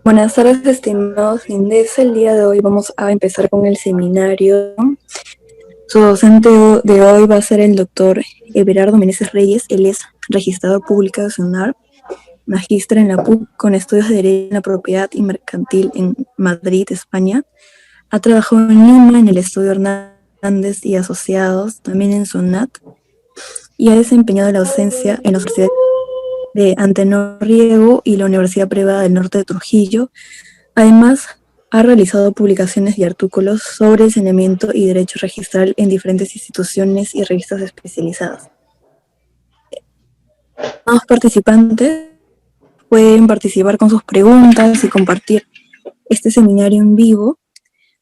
Buenas tardes, estimados Indesa. El día de hoy vamos a empezar con el seminario. Su docente de hoy va a ser el doctor Everardo Meneses Reyes. Él es registrador público nacional, magíster en la PUC con estudios de Derecho en la Propiedad y Mercantil en Madrid, España. Ha trabajado en Lima en el estudio Hernández y Asociados, también en SUNAT, y ha desempeñado la docencia en la Universidad de Antenor Riego y la Universidad Privada del Norte de Trujillo. Además, ha realizado publicaciones y artículos sobre saneamiento y derecho registral en diferentes instituciones y revistas especializadas. Los participantes pueden participar con sus preguntas y compartir este seminario en vivo.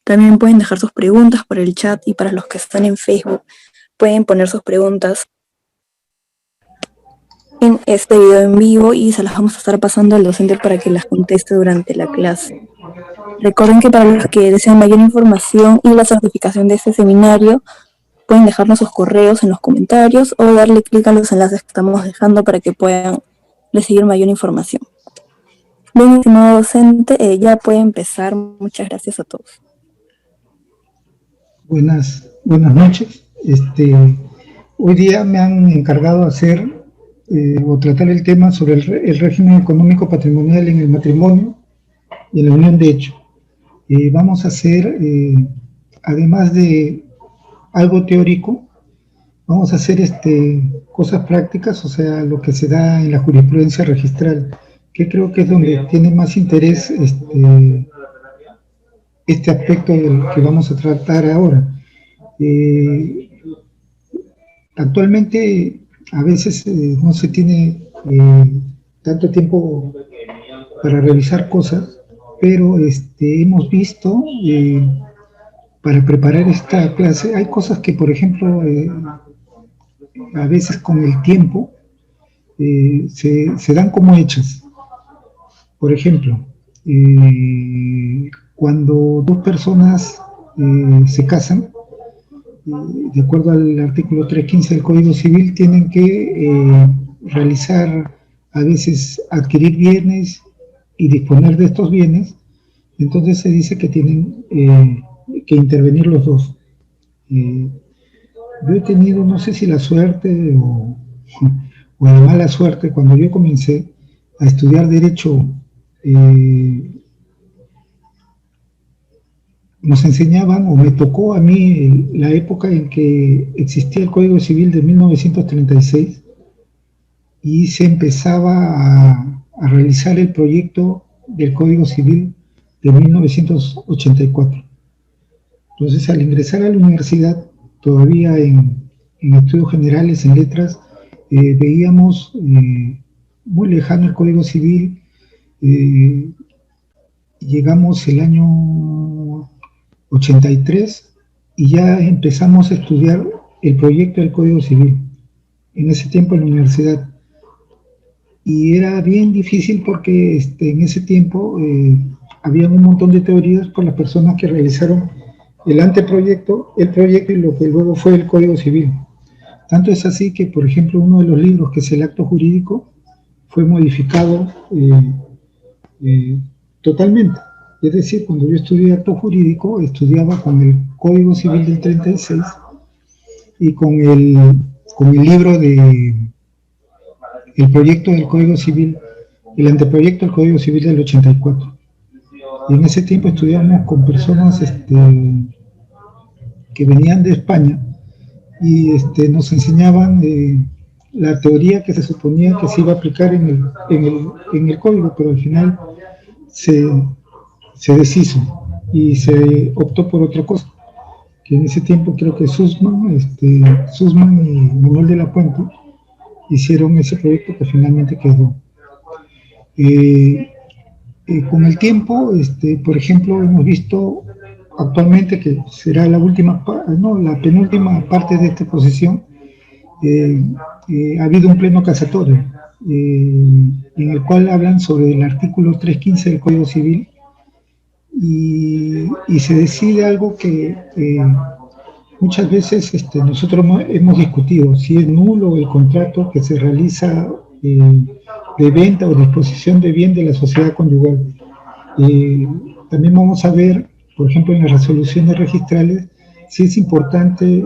También pueden dejar sus preguntas por el chat, y para los que están en Facebook pueden poner sus preguntas en este video en vivo y se las vamos a estar pasando al docente para que las conteste durante la clase. Recuerden que para los que desean mayor información y la certificación de este seminario, pueden dejarnos sus correos en los comentarios o darle clic a los enlaces que estamos dejando para que puedan recibir mayor información. Bien, estimado docente, ya puede empezar. Muchas gracias a todos. Buenas noches. Hoy día me han encargado hacer o tratar el tema sobre el régimen económico patrimonial en el matrimonio y en la unión de hecho. Vamos a hacer, además de algo teórico, vamos a hacer cosas prácticas, o sea, lo que se da en la jurisprudencia registral, que creo que es donde tiene más interés este aspecto del que vamos a tratar ahora. Actualmente a veces no se tiene tanto tiempo para revisar cosas, pero hemos visto para preparar esta clase, hay cosas que, por ejemplo, a veces con el tiempo se dan como hechas. Por ejemplo, cuando dos personas se casan, de acuerdo al artículo 315 del Código Civil, tienen que realizar, a veces adquirir bienes y disponer de estos bienes. Entonces se dice que tienen que intervenir los dos. Yo he tenido, no sé si la suerte o la mala suerte, cuando yo comencé a estudiar Derecho, nos enseñaban, o me tocó a mí, la época en que existía el Código Civil de 1936 y se empezaba a realizar el proyecto del Código Civil de 1984. Entonces, al ingresar a la universidad, todavía en estudios generales, en letras, veíamos muy lejano el Código Civil. Llegamos el año 83 y ya empezamos a estudiar el proyecto del Código Civil, en ese tiempo en la universidad. Y era bien difícil porque en ese tiempo había un montón de teorías por las personas que realizaron el anteproyecto, el proyecto y lo que luego fue el Código Civil. Tanto es así que, por ejemplo, uno de los libros, que es el Acto Jurídico, fue modificado totalmente. Es decir, cuando yo estudié Acto Jurídico, estudiaba con el Código Civil del 36 y con el libro el proyecto del Código Civil, el anteproyecto del Código Civil del 84. Y en ese tiempo estudiamos con personas que venían de España y nos enseñaban la teoría que se suponía que se iba a aplicar en el código, pero al final se deshizo y se optó por otra cosa, que en ese tiempo creo que Sussman y Manuel de la Puente hicieron ese proyecto que finalmente quedó. Con el tiempo, por ejemplo, hemos visto actualmente, que será la penúltima parte de esta exposición, ha habido un pleno casatorio en el cual hablan sobre el artículo 315 del Código Civil y se decide algo que muchas veces nosotros hemos discutido, si es nulo el contrato que se realiza de venta o disposición de bien de la sociedad conyugal. También vamos a ver, por ejemplo, en las resoluciones registrales, si es importante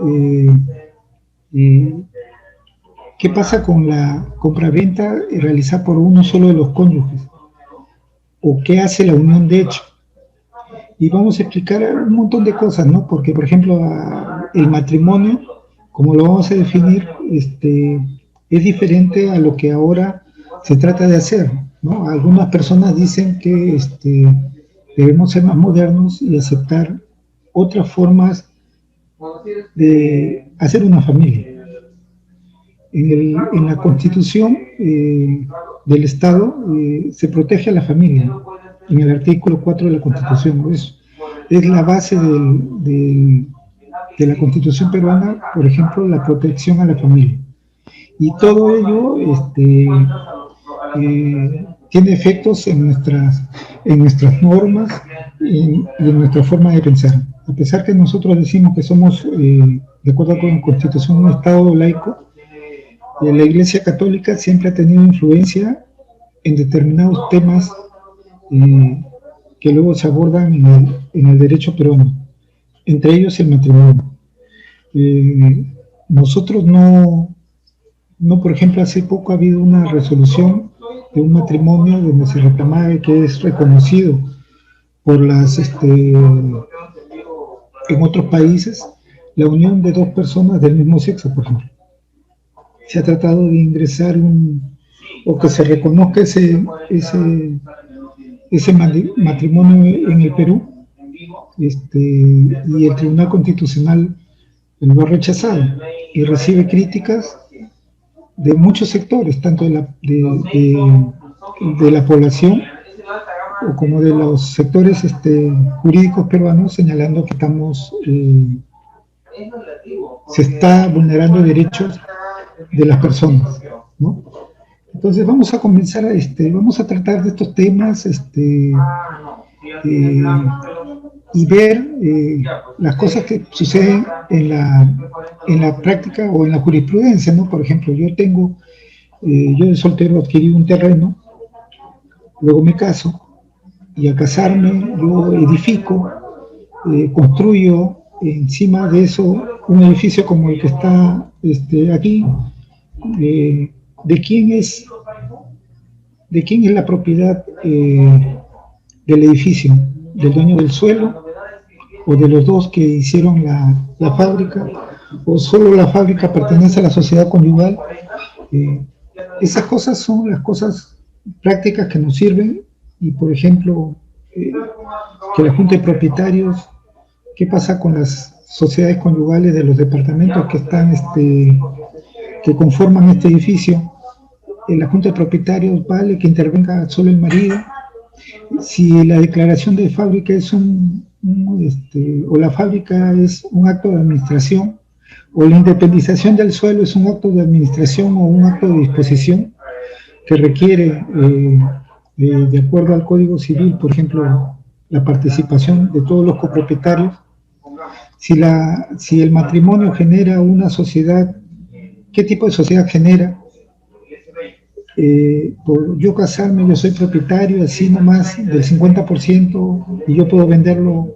qué pasa con la compraventa realizada por uno solo de los cónyuges, o qué hace la unión de hecho. Y vamos a explicar un montón de cosas, ¿no? Porque, por ejemplo, el matrimonio, como lo vamos a definir, es diferente a lo que ahora se trata de hacer, ¿no? Algunas personas dicen que debemos ser más modernos y aceptar otras formas de hacer una familia. En la Constitución del Estado se protege a la familia, en el artículo 4 de la Constitución. Es la base de la Constitución peruana, por ejemplo, la protección a la familia. Y todo ello tiene efectos en nuestras normas y en nuestra forma de pensar. A pesar que nosotros decimos que somos, de acuerdo con la Constitución, un Estado laico, la Iglesia Católica siempre ha tenido influencia en determinados temas que luego se abordan en el derecho peruano, entre ellos el matrimonio. Nosotros no, por ejemplo, hace poco ha habido una resolución de un matrimonio donde se reclamaba que es reconocido por en otros países la unión de dos personas del mismo sexo, por ejemplo. Se ha tratado de ingresar o que se reconozca ese matrimonio en el Perú, y el Tribunal Constitucional lo ha rechazado y recibe críticas de muchos sectores, tanto de la población o como de los sectores jurídicos peruanos, señalando que se está vulnerando derechos de las personas, ¿no? Entonces vamos a comenzar vamos a tratar de estos temas y ver las cosas que suceden en la práctica o en la jurisprudencia, ¿no? Por ejemplo, yo de soltero adquirí un terreno, luego me caso, y al casarme yo edifico, construyo encima de eso un edificio como el que está aquí. ¿De quién es la propiedad del edificio? ¿Del dueño del suelo? ¿O de los dos que hicieron la fábrica? ¿O solo la fábrica pertenece a la sociedad conyugal? Esas cosas son las cosas prácticas que nos sirven. Y, por ejemplo, que la Junta de Propietarios, ¿qué pasa con las sociedades conyugales de los departamentos que están que conforman este edificio? En la Junta de Propietarios vale que intervenga solo el marido. Si la declaración de fábrica es o la fábrica es un acto de administración, o la independización del suelo es un acto de administración o un acto de disposición que requiere, de acuerdo al Código Civil, por ejemplo, la participación de todos los copropietarios. Si el matrimonio genera una sociedad, ¿qué tipo de sociedad genera? Por yo casarme, yo soy propietario, así nomás del 50%, y yo puedo venderlo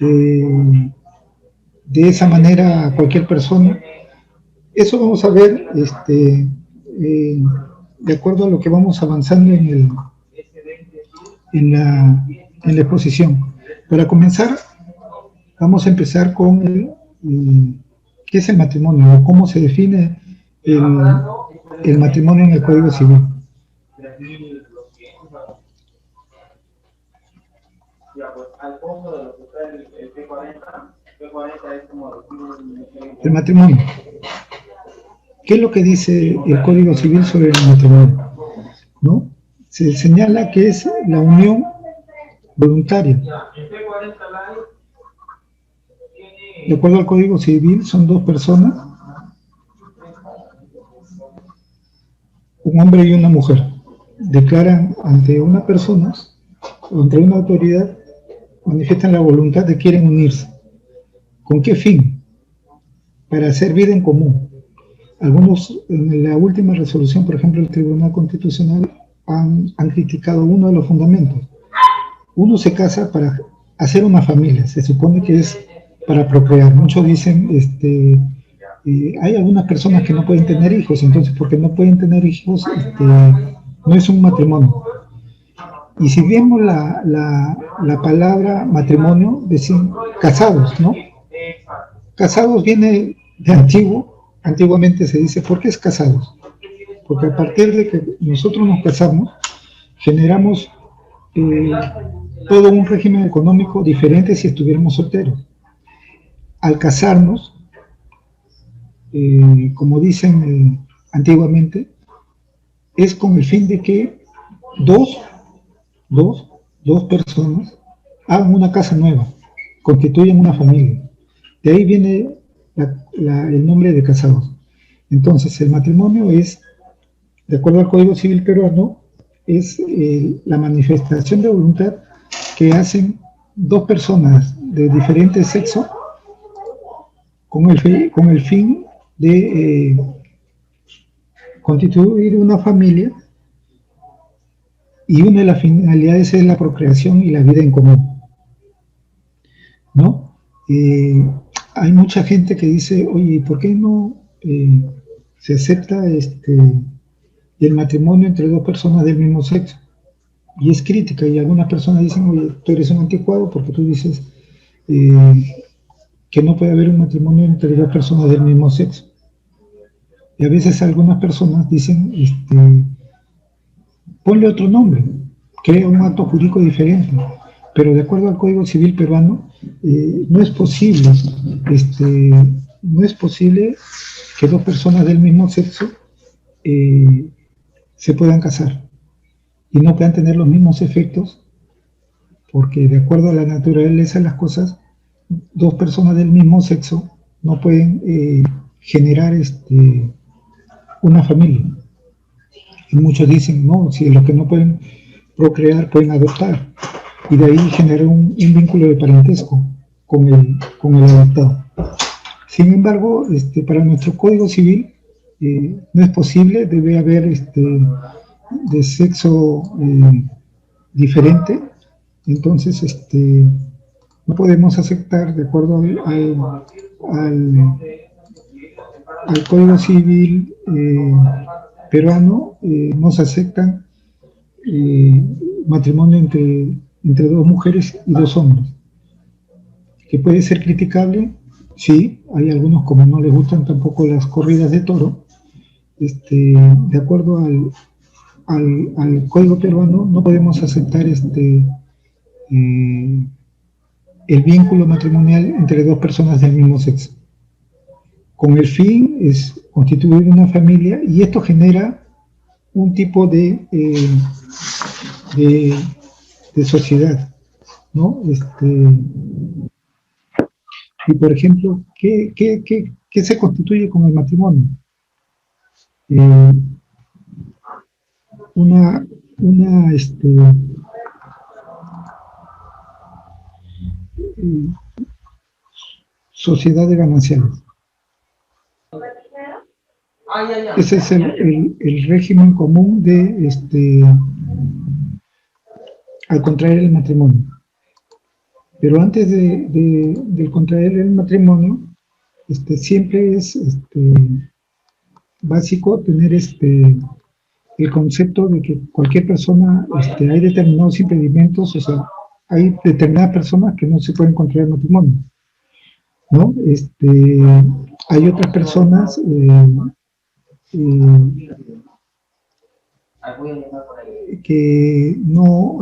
de esa manera a cualquier persona. Eso vamos a ver de acuerdo a lo que vamos avanzando en la exposición. Para comenzar, vamos a empezar con ¿qué es el matrimonio? O cómo se define el matrimonio en el Código Civil. El matrimonio. ¿Qué es lo que dice el Código Civil sobre el matrimonio? ¿No? Se señala que es la unión voluntaria. De acuerdo al Código Civil, son dos personas, un hombre y una mujer, declaran ante una persona, ante una autoridad, manifiestan la voluntad de que quieren unirse. ¿Con qué fin? Para hacer vida en común. Algunos, en la última resolución, por ejemplo, el Tribunal Constitucional han criticado uno de los fundamentos. uno se casa para hacer una familia, se supone que es para procrear. Muchos dicen, hay algunas personas que no pueden tener hijos, entonces porque no pueden tener hijos, no es un matrimonio. Y si vemos la palabra matrimonio, decimos casados, ¿no? Casados viene de antiguo, antiguamente se dice, ¿por qué es casados? Porque a partir de que nosotros nos casamos, generamos todo un régimen económico diferente si estuviéramos solteros. Al casarnos, como dicen antiguamente, es con el fin de que dos personas hagan una casa nueva, constituyan una familia. De ahí viene el nombre de casados. Entonces, el matrimonio es, de acuerdo al Código Civil peruano, es la manifestación de voluntad que hacen dos personas de diferente sexo con el fin de constituir una familia, y una de las finalidades es la procreación y la vida en común, ¿no? Hay mucha gente que dice, oye, ¿por qué no se acepta el matrimonio entre dos personas del mismo sexo? Y es crítica, y algunas personas dicen, oye, tú eres un anticuado porque tú dices que no puede haber un matrimonio entre dos personas del mismo sexo. Y a veces algunas personas dicen, ponle otro nombre, crea un acto jurídico diferente, pero de acuerdo al Código Civil peruano, no es posible, no es posible que dos personas del mismo sexo se puedan casar y no puedan tener los mismos efectos, porque de acuerdo a la naturaleza de las cosas, dos personas del mismo sexo no pueden generar una familia. Y muchos dicen, no, si los que no pueden procrear pueden adoptar, y de ahí generar un vínculo de parentesco con el adoptado. Sin embargo, para nuestro Código Civil no es posible, debe haber de sexo diferente, entonces no podemos aceptar, de acuerdo al Código Civil peruano, no se aceptan matrimonio entre dos mujeres y dos hombres, que puede ser criticable, sí, hay algunos como no les gustan tampoco las corridas de toro, de acuerdo al Código peruano no podemos aceptar el vínculo matrimonial entre dos personas del mismo sexo. Con el fin es constituir una familia, y esto genera un tipo de sociedad, ¿no? Y por ejemplo, ¿qué se constituye con el matrimonio? Una sociedad de gananciales. Ese es el régimen común de al contraer el matrimonio. Pero antes de contraer el matrimonio, siempre es básico tener el concepto de que cualquier persona, hay determinados impedimentos, o sea, hay determinadas personas que no se pueden contraer matrimonio, ¿no? Hay otras personas que no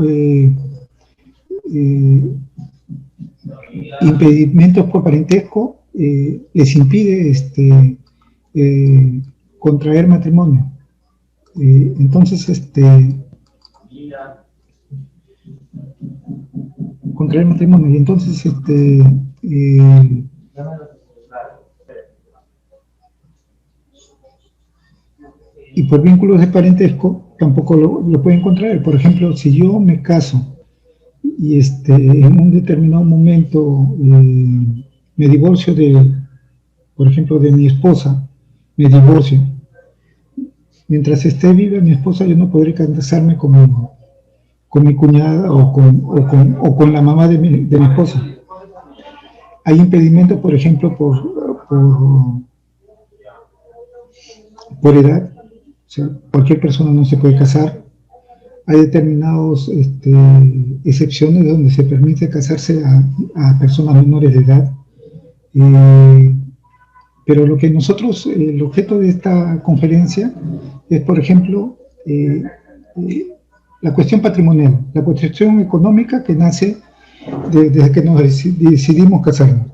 impedimentos por parentesco les impide contraer matrimonio. Entonces contraer matrimonio, y entonces y por vínculos de parentesco tampoco lo pueden contraer. Por ejemplo, si yo me caso y en un determinado momento me divorcio por ejemplo, de mi esposa, me divorcio. Mientras esté viva mi esposa, yo no podré casarme conmigo. con mi cuñada o con la mamá de mi esposa. Hay impedimentos, por ejemplo, por edad. O sea, cualquier persona no se puede casar. Hay determinadas excepciones donde se permite casarse a personas menores de edad. Pero lo que nosotros, el objeto de esta conferencia es, por ejemplo, la cuestión patrimonial, la cuestión económica que nace desde que nos decidimos casarnos.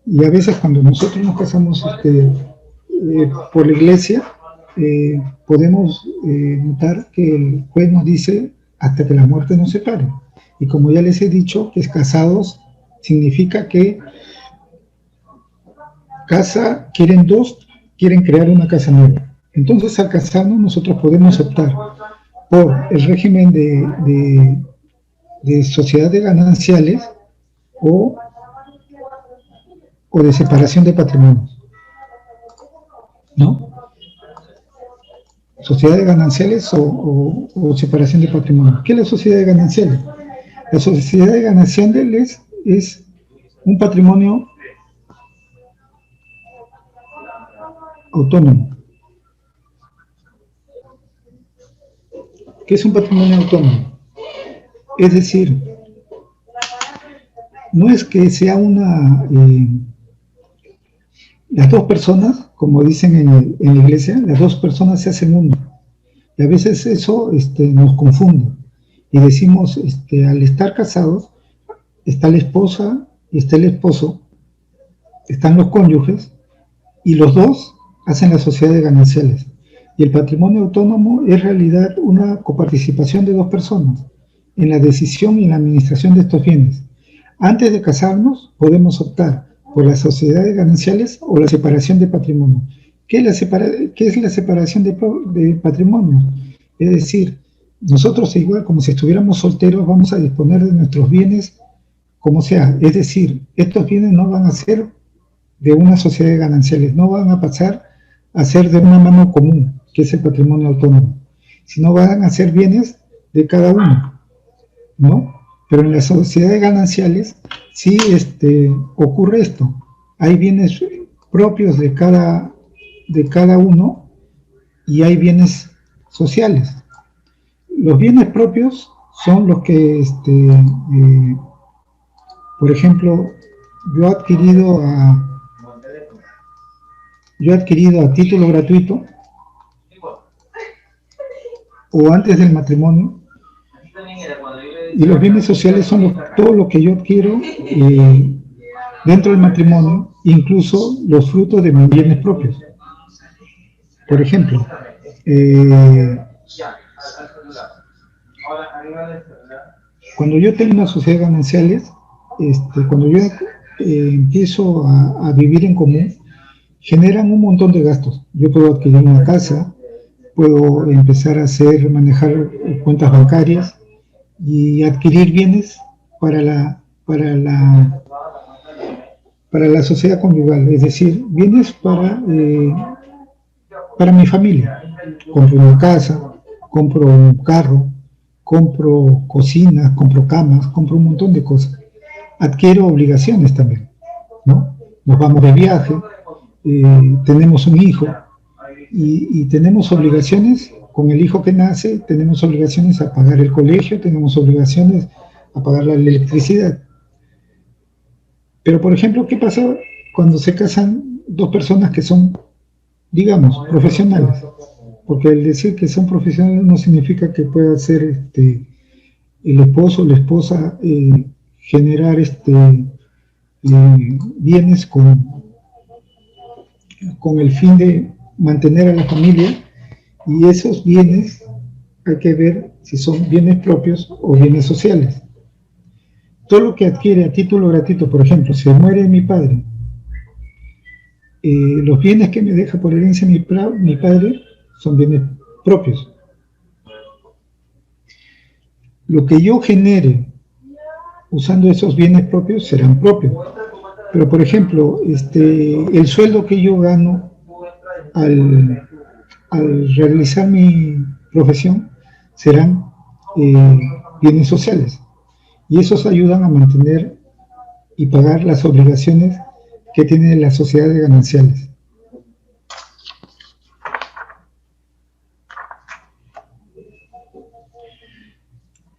Y a veces cuando nosotros nos casamos por la iglesia, podemos notar que el juez nos dice hasta que la muerte nos separe. Y como ya les he dicho, que es casados significa que casa, quieren crear una casa nueva. Entonces, al casarnos, nosotros podemos optar por el régimen de sociedad de gananciales o de separación de patrimonios, ¿no? Sociedad de gananciales o separación de patrimonio. ¿Qué es la sociedad de gananciales? La sociedad de gananciales es un patrimonio autónomo. ¿Qué es un patrimonio autónomo? Es decir, no es que sea las dos personas, como dicen en la iglesia, las dos personas se hacen uno. Y a veces eso nos confunde. Y decimos, al estar casados, está la esposa y está el esposo, están los cónyuges, y los dos hacen la sociedad de gananciales. Y el patrimonio autónomo es en realidad una coparticipación de dos personas en la decisión y en la administración de estos bienes. Antes de casarnos, podemos optar por la sociedad de gananciales o la separación de patrimonio. ¿Qué es la separación de patrimonio? Es decir, nosotros igual como si estuviéramos solteros vamos a disponer de nuestros bienes como sea. Es decir, estos bienes no van a ser de una sociedad de gananciales, no van a pasar a ser de una mano común, que es el patrimonio autónomo, sino van a ser bienes de cada uno, ¿no? Pero en la sociedad de gananciales sí ocurre esto. Hay bienes propios de cada uno y hay bienes sociales. Los bienes propios son los que, por ejemplo, yo he adquirido a título gratuito o antes del matrimonio. Y los bienes sociales son todo lo que yo adquiero dentro del matrimonio, incluso los frutos de mis bienes propios. Por ejemplo, cuando yo tengo una sociedad de gananciales, cuando yo empiezo a vivir en común, generan un montón de gastos. Yo puedo adquirir una casa, puedo empezar a manejar cuentas bancarias y adquirir bienes para la sociedad conyugal, es decir, bienes para mi familia. Compro una casa, compro un carro, compro cocinas, compro camas, compro un montón de cosas. Adquiero obligaciones también, ¿no? Nos vamos de viaje, tenemos un hijo y tenemos obligaciones. Con el hijo que nace, tenemos obligaciones a pagar el colegio, tenemos obligaciones a pagar la electricidad. Pero, por ejemplo, ¿qué pasa cuando se casan dos personas que son, digamos, profesionales? Porque el decir que son profesionales no significa que pueda ser el esposo o la esposa generar bienes con el fin de mantener a la familia. Y esos bienes hay que ver si son bienes propios o bienes sociales. Todo lo que adquiere a título gratuito, por ejemplo, si muere mi padre, los bienes que me deja por herencia mi padre son bienes propios. Lo que yo genere usando esos bienes propios serán propios. Pero, por ejemplo, el sueldo que yo gano al realizar mi profesión serán bienes sociales. Y esos ayudan a mantener y pagar las obligaciones que tienen las sociedades gananciales.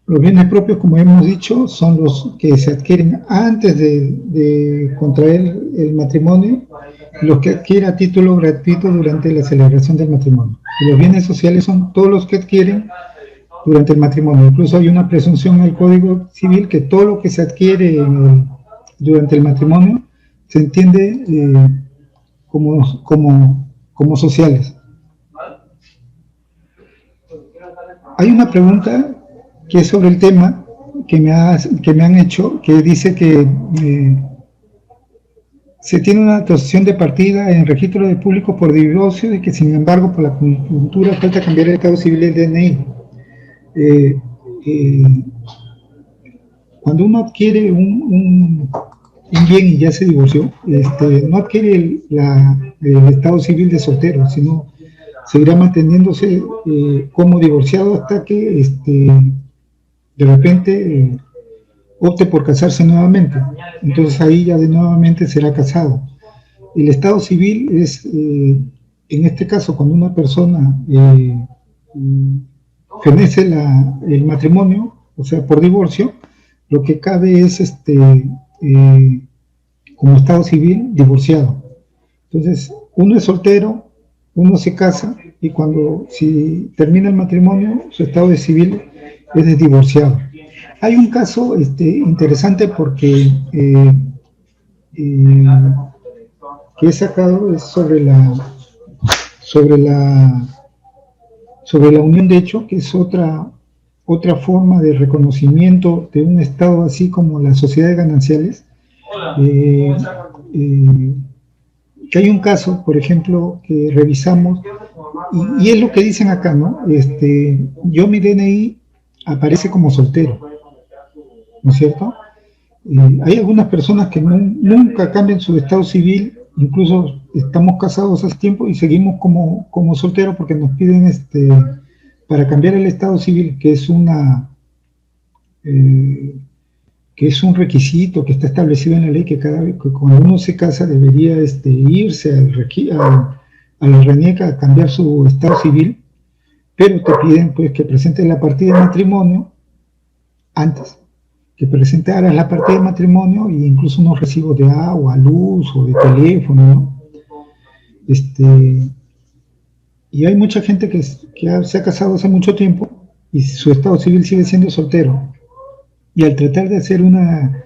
Los bienes propios, como hemos dicho, son los que se adquieren antes de contraer el matrimonio, los que adquiere a título gratuito durante la celebración del matrimonio. Y los bienes sociales son todos los que adquieren durante el matrimonio. Incluso hay una presunción en el Código Civil que todo lo que se adquiere durante el matrimonio se entiende como sociales. Hay una pregunta que es sobre el tema que me han hecho, que dice que se tiene una autorización de partida en registro de público por divorcio y que sin embargo por la coyuntura falta cambiar el estado civil del DNI. Cuando uno adquiere un bien y ya se divorció, no adquiere el estado civil de soltero, sino seguirá manteniéndose como divorciado hasta que de repente opte por casarse nuevamente. Entonces ahí ya de nuevamente será casado. El estado civil es, en este caso, cuando una persona fenece el matrimonio, o sea, por divorcio, lo que cabe es como estado civil divorciado. Entonces, uno es soltero, uno se casa y si termina el matrimonio, su estado de civil es de divorciado. Hay un caso interesante porque que he sacado es sobre la unión de hecho, que es otra forma de reconocimiento de un estado así como las sociedades gananciales. Que hay un caso, por ejemplo, que revisamos y es lo que dicen acá, ¿no? Yo mi DNI aparece como soltero, ¿no es cierto? Hay algunas personas que nunca cambian su estado civil, incluso estamos casados hace tiempo y seguimos como solteros porque nos piden para cambiar el estado civil, que es un requisito que está establecido en la ley, que cuando uno se casa debería irse a la RENIEC a cambiar su estado civil, pero te piden pues que presentes la partida de matrimonio antes, que presentaras la partida de matrimonio e incluso unos recibos de agua, luz o de teléfono, ¿no? Y hay mucha gente que se ha casado hace mucho tiempo y su estado civil sigue siendo soltero. Y al tratar de hacer una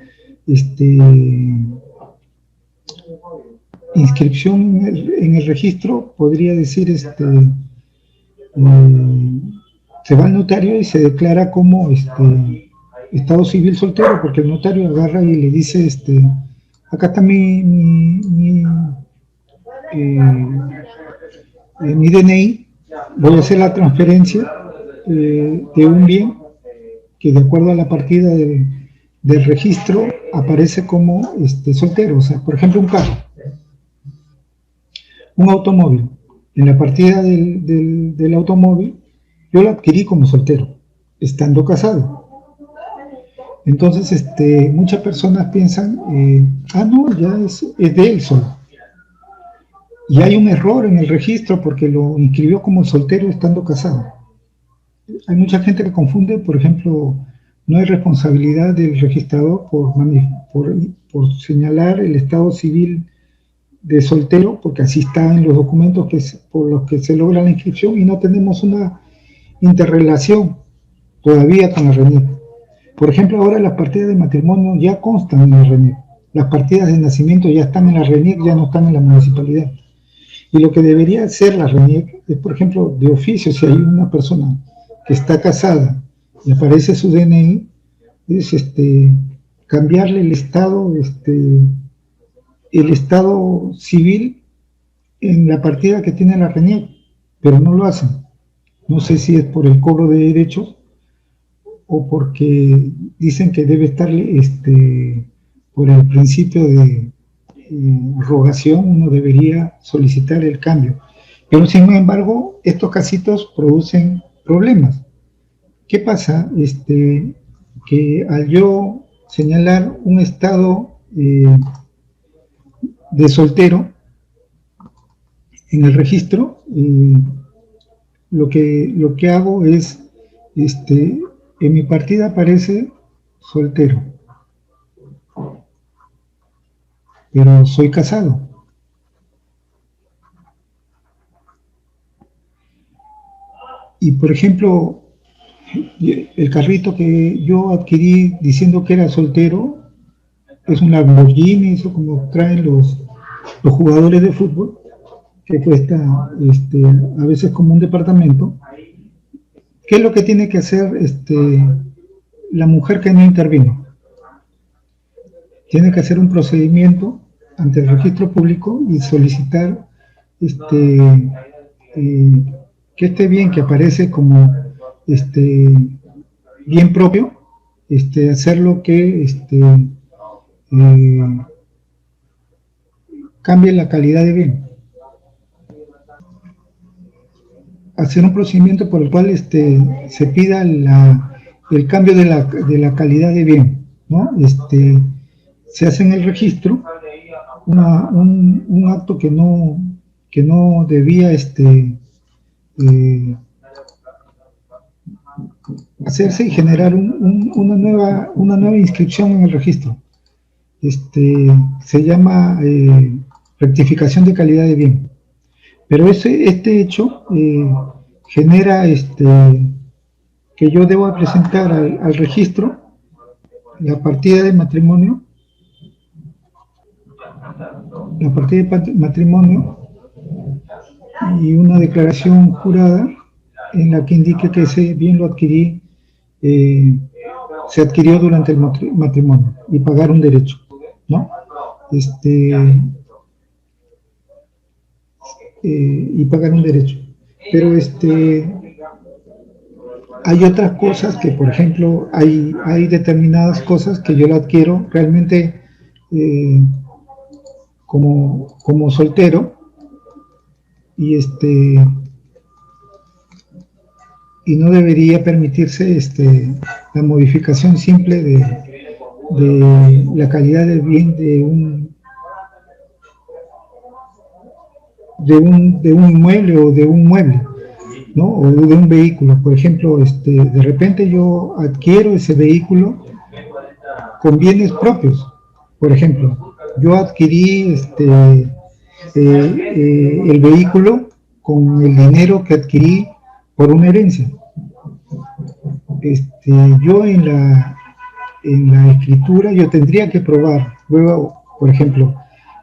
inscripción en el registro, podría decir, se va al notario y se declara como estado civil soltero, porque el notario agarra y le dice, acá está mi DNI, voy a hacer la transferencia de un bien que de acuerdo a la partida del registro aparece como soltero. O sea, por ejemplo, un carro, un automóvil. En la partida del automóvil yo lo adquirí como soltero, estando casado. Entonces, muchas personas piensan, no, ya es de él solo. Y hay un error en el registro porque lo inscribió como soltero estando casado. Hay mucha gente que confunde, por ejemplo, no hay responsabilidad del registrador por señalar el estado civil de soltero, porque así está en los documentos por los que se logra la inscripción, y no tenemos una interrelación todavía con la RENIEC. Por ejemplo, ahora las partidas de matrimonio ya constan en la RENIEC, las partidas de nacimiento ya están en la RENIEC, ya no están en la municipalidad. Y lo que debería hacer la RENIEC es, por ejemplo, de oficio, si hay una persona que está casada y aparece su DNI, es cambiarle el estado civil en la partida que tiene la RENIEC, pero no lo hacen. No sé si es por el cobro de derechos o porque dicen que debe estarle por el principio de rogación, uno debería solicitar el cambio. Pero sin embargo, estos casitos producen problemas. ¿Qué pasa? que al yo señalar un estado de soltero en el registro, lo que hago es, en mi partida aparece soltero, pero soy casado. Y por ejemplo, el carrito que yo adquirí diciendo que era soltero es un Lamborghini, eso como traen los jugadores de fútbol, que cuesta a veces como un departamento. ¿Qué es lo que tiene que hacer la mujer que no intervino? Tiene que hacer un procedimiento ante el registro público y solicitar que este bien que aparece como bien propio, hacerlo que cambie la calidad de bien. Hacer un procedimiento por el cual se pida el cambio de la calidad de bien, ¿no? Se hace en el registro un acto que no debía hacerse y generar una nueva inscripción en el registro. Se llama rectificación de calidad de bien. Pero este hecho genera que yo debo presentar al registro la partida de matrimonio, y una declaración jurada en la que indique que ese bien lo adquirí, se adquirió durante el matrimonio, y pagar un derecho, ¿no? Y pagar un derecho. Pero hay otras cosas que, por ejemplo, hay determinadas cosas que yo la adquiero realmente como soltero, y no debería permitirse la modificación simple de la calidad del bien de un inmueble o de un mueble, ¿no? O de un vehículo. Por ejemplo, de repente yo adquiero ese vehículo con bienes propios. Por ejemplo, yo adquirí el vehículo con el dinero que adquirí por una herencia. Yo en la escritura yo tendría que probar. Luego, por ejemplo,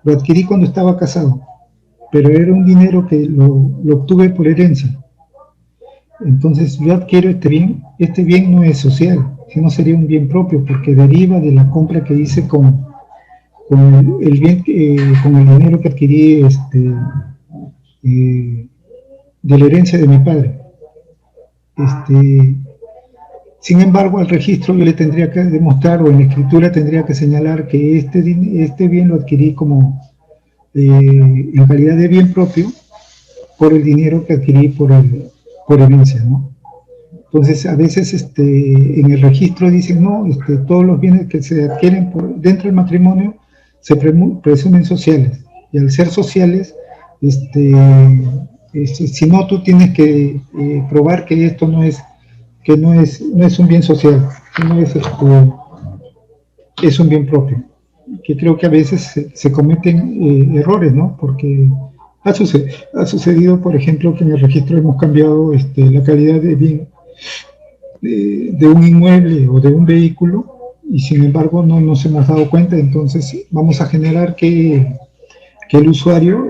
lo adquirí cuando estaba casado, pero era un dinero que lo obtuve por herencia. Entonces yo adquiero este bien no es social, sino sería un bien propio, porque deriva de la compra que hice con el bien, con el dinero que adquirí de la herencia de mi padre. Sin embargo, al registro yo le tendría que demostrar, o en la escritura tendría que señalar que este bien lo adquirí como en calidad de bien propio por el dinero que adquirí por herencia, ¿no? Entonces, a veces en el registro dicen, no, todos los bienes que se adquieren dentro del matrimonio se presumen sociales, y al ser sociales, si no, tú tienes que probar que esto no es un bien social, sino es un bien propio. Que creo que a veces se cometen errores, ¿no? Porque ha sucedido, por ejemplo, que en el registro hemos cambiado la calidad de bien de un inmueble o de un vehículo, y sin embargo no nos hemos dado cuenta. Entonces vamos a generar que el usuario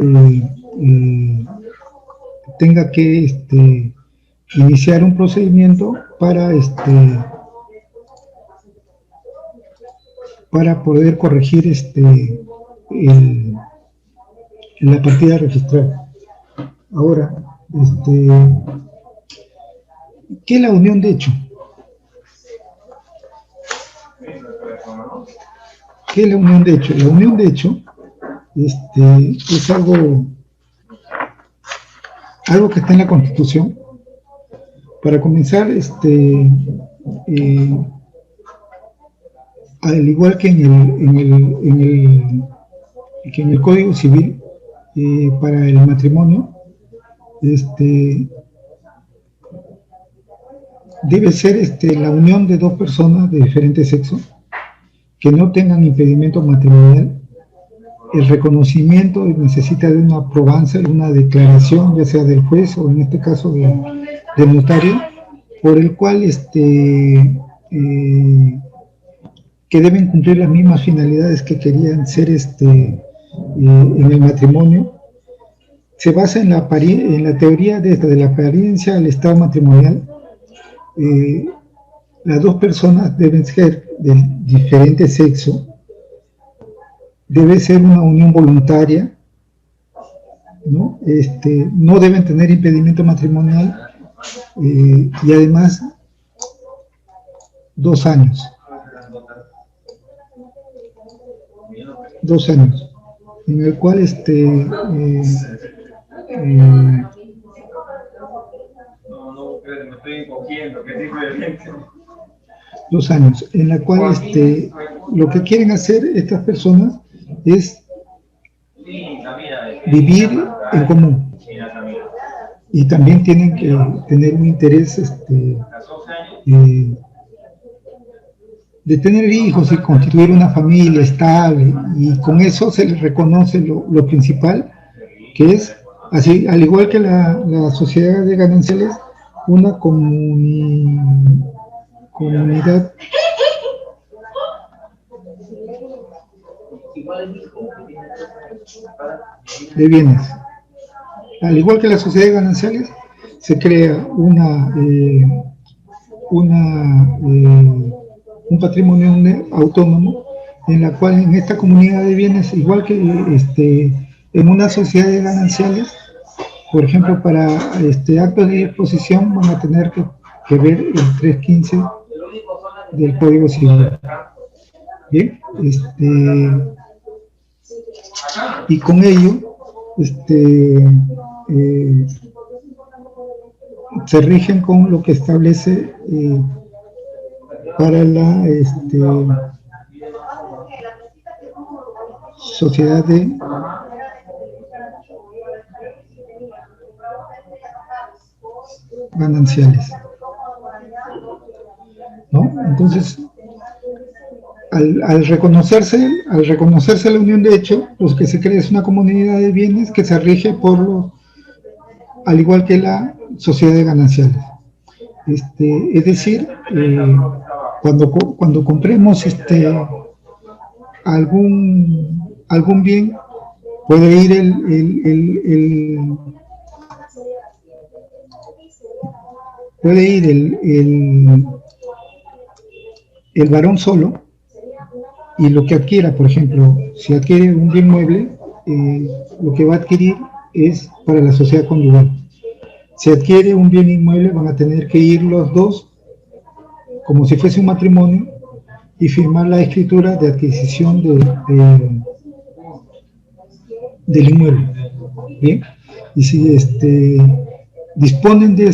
tenga que iniciar un procedimiento para poder corregir la partida registrada. Ahora, ¿qué es la unión de hecho? ¿Qué es la unión de hecho? La unión de hecho es algo que está en la Constitución. Para comenzar, al igual que en el Código Civil, para el matrimonio, debe ser la unión de dos personas de diferente sexo que no tengan impedimento matrimonial. El reconocimiento necesita de una probanza, una declaración, ya sea del juez o en este caso del notario, por el cual que deben cumplir las mismas finalidades que querían ser en el matrimonio. Se basa en la teoría desde la apariencia al estado matrimonial. Las dos personas deben ser de diferente sexo, debe ser una unión voluntaria, ¿no? No deben tener impedimento matrimonial, y además 2 años. 2 años, en el cual me estoy encogiendo, ¿qué tipo de gente? 2 años, en la cual lo que quieren hacer estas personas es vivir en común, y también tienen que tener un interés de tener hijos y constituir una familia estable, y con eso se les reconoce lo principal, que es, así, al igual que la sociedad de gananciales, una comunidad de bienes. Al igual que las sociedades gananciales, se crea un patrimonio autónomo, en la cual en esta comunidad de bienes, igual que en una sociedad de gananciales, por ejemplo, para actos de disposición van a tener que ver el 315 del Código Civil. Bien, y con ello se rigen con lo que establece para la sociedad de gananciales, ¿no? Entonces, al reconocerse la unión de hecho, lo que se crea es una comunidad de bienes que se rige al igual que la sociedad de gananciales. Es decir, cuando compremos algún bien, puede ir el varón solo, y lo que adquiera, por ejemplo, si adquiere un bien mueble, lo que va a adquirir es para la sociedad conyugal. Si adquiere un bien inmueble, van a tener que ir los dos, como si fuese un matrimonio, y firmar la escritura de adquisición del inmueble. Bien, y si disponen de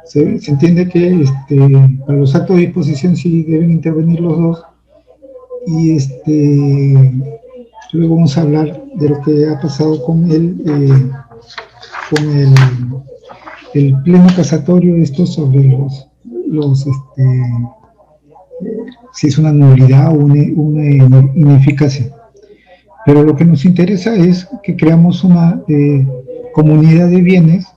se entiende que para los actos de disposición sí deben intervenir los dos, y luego vamos a hablar de lo que ha pasado con el pleno casatorio, esto sobre si es una nulidad o una ineficacia. Pero lo que nos interesa es que creamos una comunidad de bienes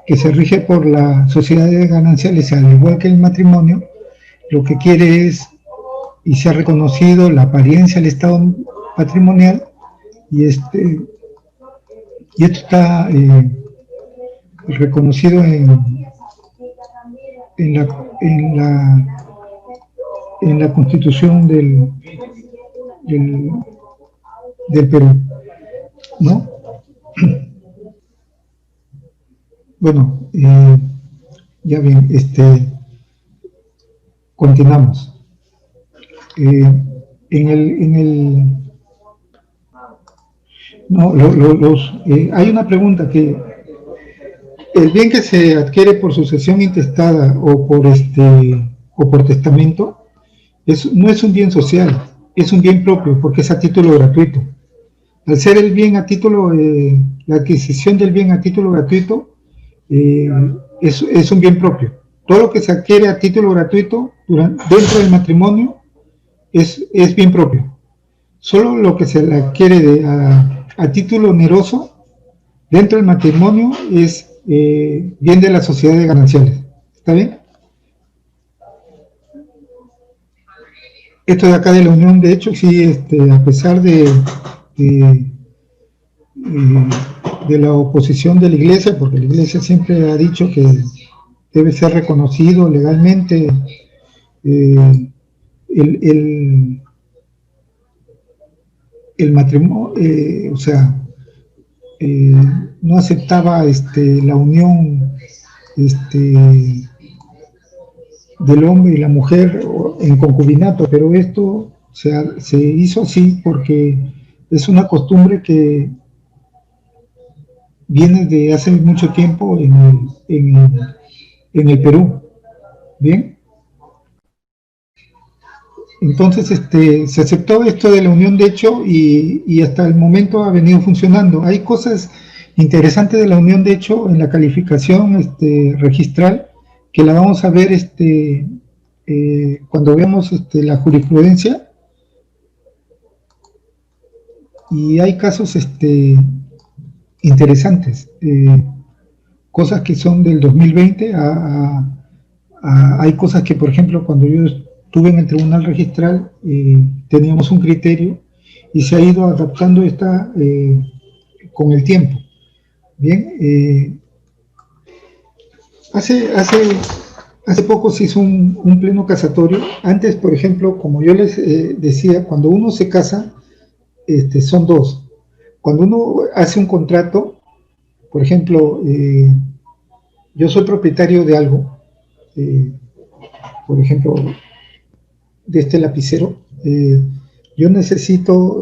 que se rige por la sociedad de gananciales, al igual que el matrimonio. Lo que quiere es, y se ha reconocido, la apariencia del estado patrimonial, y esto está reconocido en la Constitución del Perú, ¿no? Bueno, ya bien, continuamos. Hay una pregunta que el bien que se adquiere por sucesión intestada o por testamento no es un bien social, es un bien propio, porque es a título gratuito. Al ser el bien a título, la adquisición del bien a título gratuito, es un bien propio. Todo lo que se adquiere a título gratuito dentro del matrimonio es bien propio. Solo lo que se le adquiere a título oneroso dentro del matrimonio es bien de las sociedades gananciales. ¿Está bien? Esto de acá de la unión, de hecho, sí, a pesar de, de la oposición de la iglesia, porque la iglesia siempre ha dicho que debe ser reconocido legalmente el, el, el matrimonio, o sea, no aceptaba la unión del hombre y la mujer en concubinato, pero esto se hizo así porque es una costumbre que viene de hace mucho tiempo en el Perú. Bien, entonces se aceptó esto de la unión de hecho y hasta el momento ha venido funcionando. Hay cosas interesantes de la unión de hecho en la calificación registral que la vamos a ver cuando veamos la jurisprudencia, y hay casos interesantes, cosas que son del 2020 hay cosas que, por ejemplo, cuando yo estuve en el tribunal registral, teníamos un criterio y se ha ido adaptando con el tiempo. Bien, hace poco se hizo un pleno casatorio. Antes, por ejemplo, como yo les decía, cuando uno se casa, son dos. Cuando uno hace un contrato, por ejemplo, yo soy propietario de algo, por ejemplo, de este lapicero, yo necesito,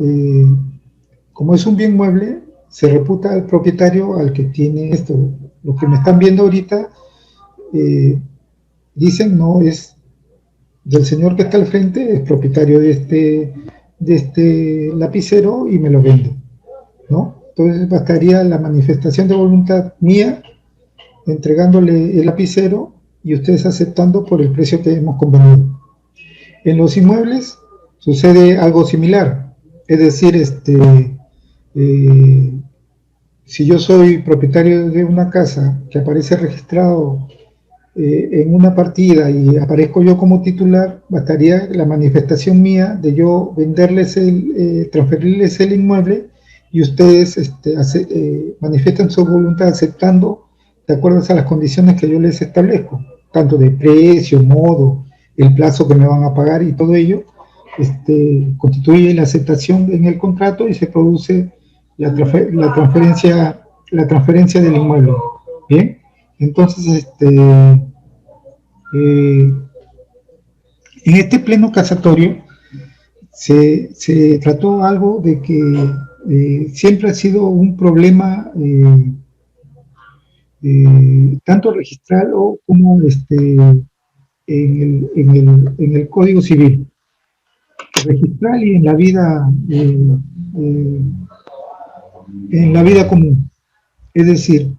como es un bien mueble, se reputa al propietario al que tiene esto. Lo que me están viendo ahorita, dicen, no es del señor que está al frente, es propietario de este lapicero y me lo vende, ¿no? Entonces bastaría la manifestación de voluntad mía, entregándole el lapicero y ustedes aceptando por el precio que hemos convenido. En los inmuebles sucede algo similar, es decir, si yo soy propietario de una casa que aparece registrado en una partida y aparezco yo como titular, bastaría la manifestación mía de yo venderles transferirles el inmueble y ustedes manifiestan su voluntad aceptando de acuerdo a las condiciones que yo les establezco, tanto de precio, modo, el plazo que me van a pagar y todo ello, constituye la aceptación en el contrato y se produce la transferencia del inmueble. Bien, entonces en este pleno casatorio se trató algo de que siempre ha sido un problema tanto registral como en el Código Civil, registral y en la vida común. Es decir,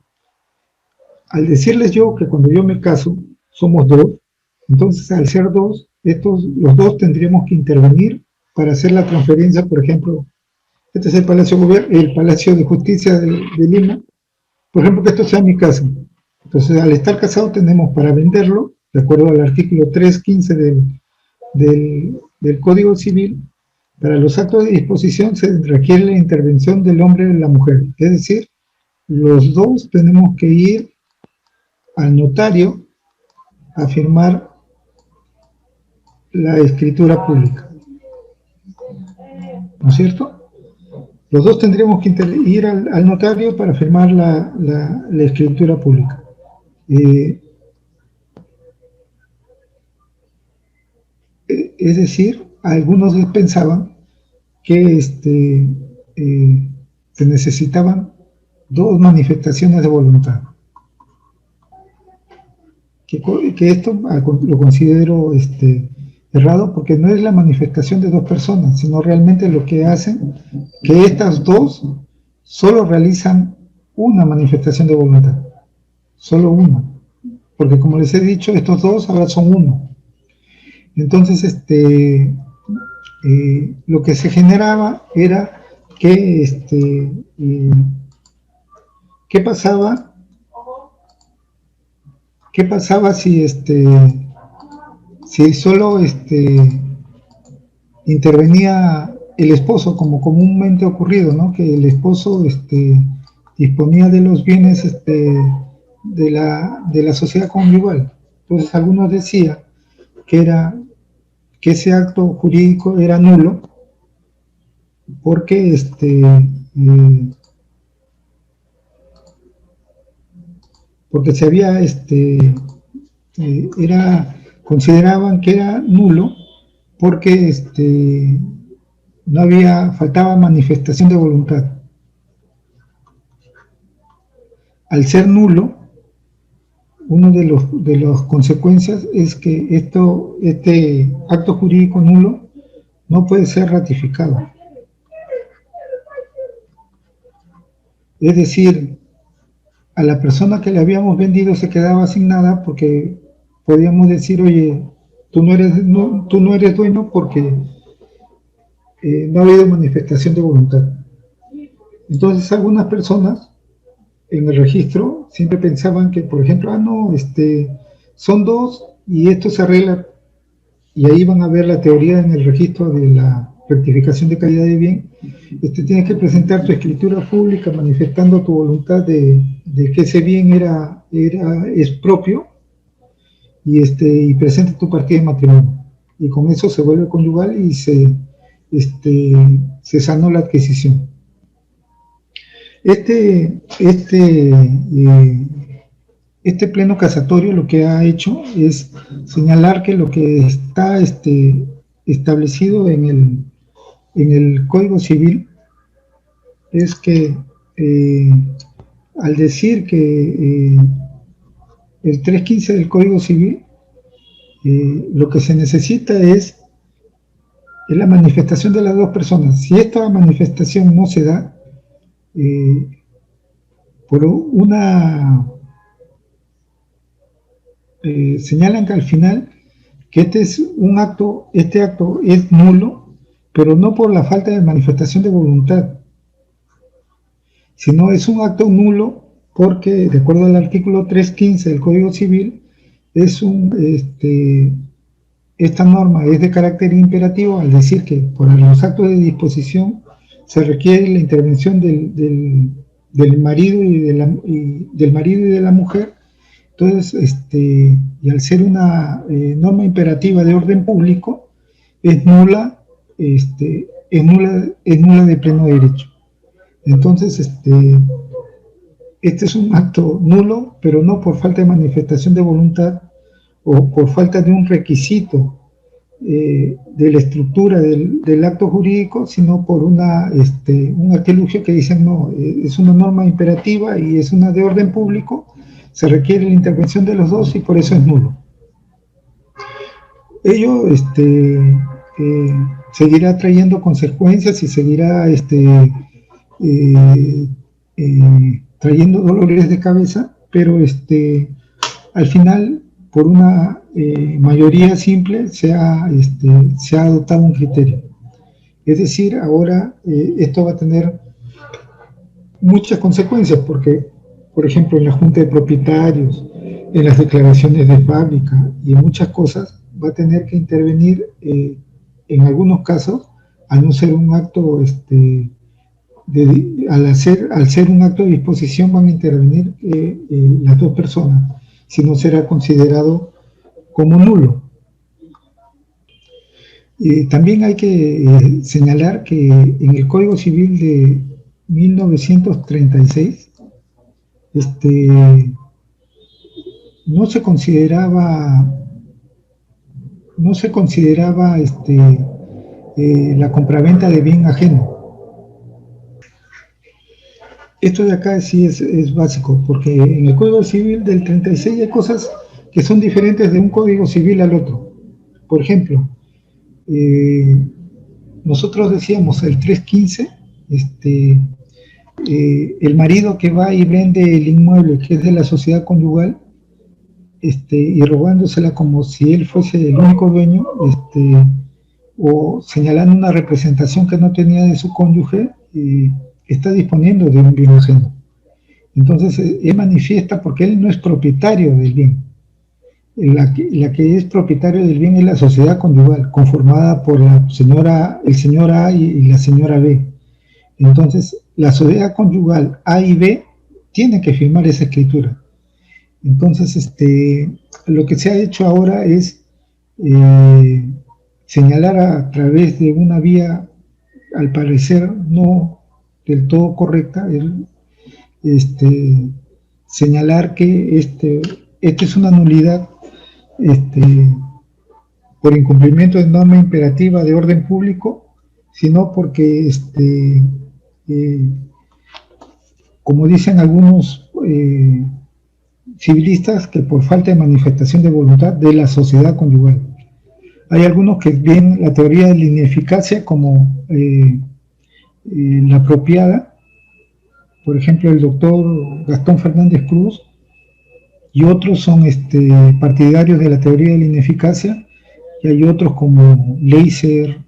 al decirles yo que cuando yo me caso somos dos, entonces al ser dos, los dos tendríamos que intervenir para hacer la transferencia. Por ejemplo, este es el Palacio de Justicia de Lima, por ejemplo, que esto sea mi casa. Entonces, al estar casado tenemos para venderlo, de acuerdo al artículo 315 del Código Civil, para los actos de disposición se requiere la intervención del hombre y de la mujer. Es decir, los dos tenemos que ir al notario a firmar la escritura pública. ¿No es cierto? Los dos tendríamos que ir al notario para firmar la escritura pública. Es decir, algunos pensaban que se necesitaban dos manifestaciones de voluntad. Que esto lo considero Errado porque no es la manifestación de dos personas, sino realmente lo que hacen que estas dos solo realizan una manifestación de voluntad, solo una, porque como les he dicho, estos dos ahora son uno. Entonces, lo que se generaba era que, ¿qué pasaba si, si solo intervenía el esposo, como comúnmente ha ocurrido, ¿no? Que el esposo disponía de los bienes de la sociedad conyugal. Entonces algunos decían que ese acto jurídico era nulo porque porque se había consideraban que era nulo porque faltaba manifestación de voluntad. Al ser nulo, una de las consecuencias es que este acto jurídico nulo no puede ser ratificado. Es decir, a la persona que le habíamos vendido se quedaba sin nada porque podíamos decir, oye, tú no eres dueño porque no ha habido manifestación de voluntad. Entonces algunas personas en el registro siempre pensaban que, por ejemplo, son dos y esto se arregla, y ahí van a ver la teoría en el registro de la rectificación de calidad de bien. Tienes que presentar tu escritura pública manifestando tu voluntad de que ese bien es propio y presenta tu partida de matrimonio. Y con eso se vuelve conyugal y se sanó la adquisición. Este pleno casatorio lo que ha hecho es señalar que lo que está establecido en el Código Civil es que al decir que el 315 del Código Civil lo que se necesita es la manifestación de las dos personas. Si esta manifestación no se da por señalan que al final que este acto es nulo, pero no por la falta de manifestación de voluntad, sino es un acto nulo porque, de acuerdo al artículo 315 del Código Civil, esta norma es de carácter imperativo al decir que por los actos de disposición se requiere la intervención del marido y de la mujer. Entonces, y al ser una norma imperativa de orden público, es nula de pleno derecho. Entonces, este es un acto nulo, pero no por falta de manifestación de voluntad o por falta de un requisito de la estructura del acto jurídico, sino por un artilugio que dicen no, es una norma imperativa y es una de orden público, se requiere la intervención de los dos y por eso es nulo. Ello seguirá trayendo consecuencias y seguirá trayendo dolores de cabeza, pero al final, por una mayoría simple, se ha adoptado un criterio. Es decir, ahora esto va a tener muchas consecuencias, porque, por ejemplo, en la Junta de Propietarios, en las declaraciones de fábrica y en muchas cosas, va a tener que intervenir, en algunos casos, al no ser un acto, al ser un acto de disposición, van a intervenir las dos personas, si no será considerado como nulo. También hay que señalar que en el Código Civil de 1936 no se consideraba la compraventa de bien ajeno. Esto de acá sí es básico, porque en el Código Civil del 36 hay cosas que son diferentes de un Código Civil al otro. Por ejemplo, nosotros decíamos el 315, el marido que va y vende el inmueble que es de la sociedad conyugal, y robándosela como si él fuese el único dueño, o señalando una representación que no tenía de su cónyuge, está disponiendo de un bien ajeno. Entonces, él manifiesta porque él no es propietario del bien. La que es propietario del bien es la sociedad conyugal, conformada por el señor A y la señora B. Entonces, la sociedad conyugal A y B tienen que firmar esa escritura. Entonces, lo que se ha hecho ahora es señalar a través de una vía, al parecer no del todo correcta, señalar que esta es una nulidad por incumplimiento de norma imperativa de orden público, sino porque, como dicen algunos civilistas, que por falta de manifestación de voluntad de la sociedad conyugal. Hay algunos que ven la teoría de la ineficacia como la apropiada, por ejemplo el doctor Gastón Fernández Cruz, y otros son partidarios de la teoría de la ineficacia, y hay otros como Leiser,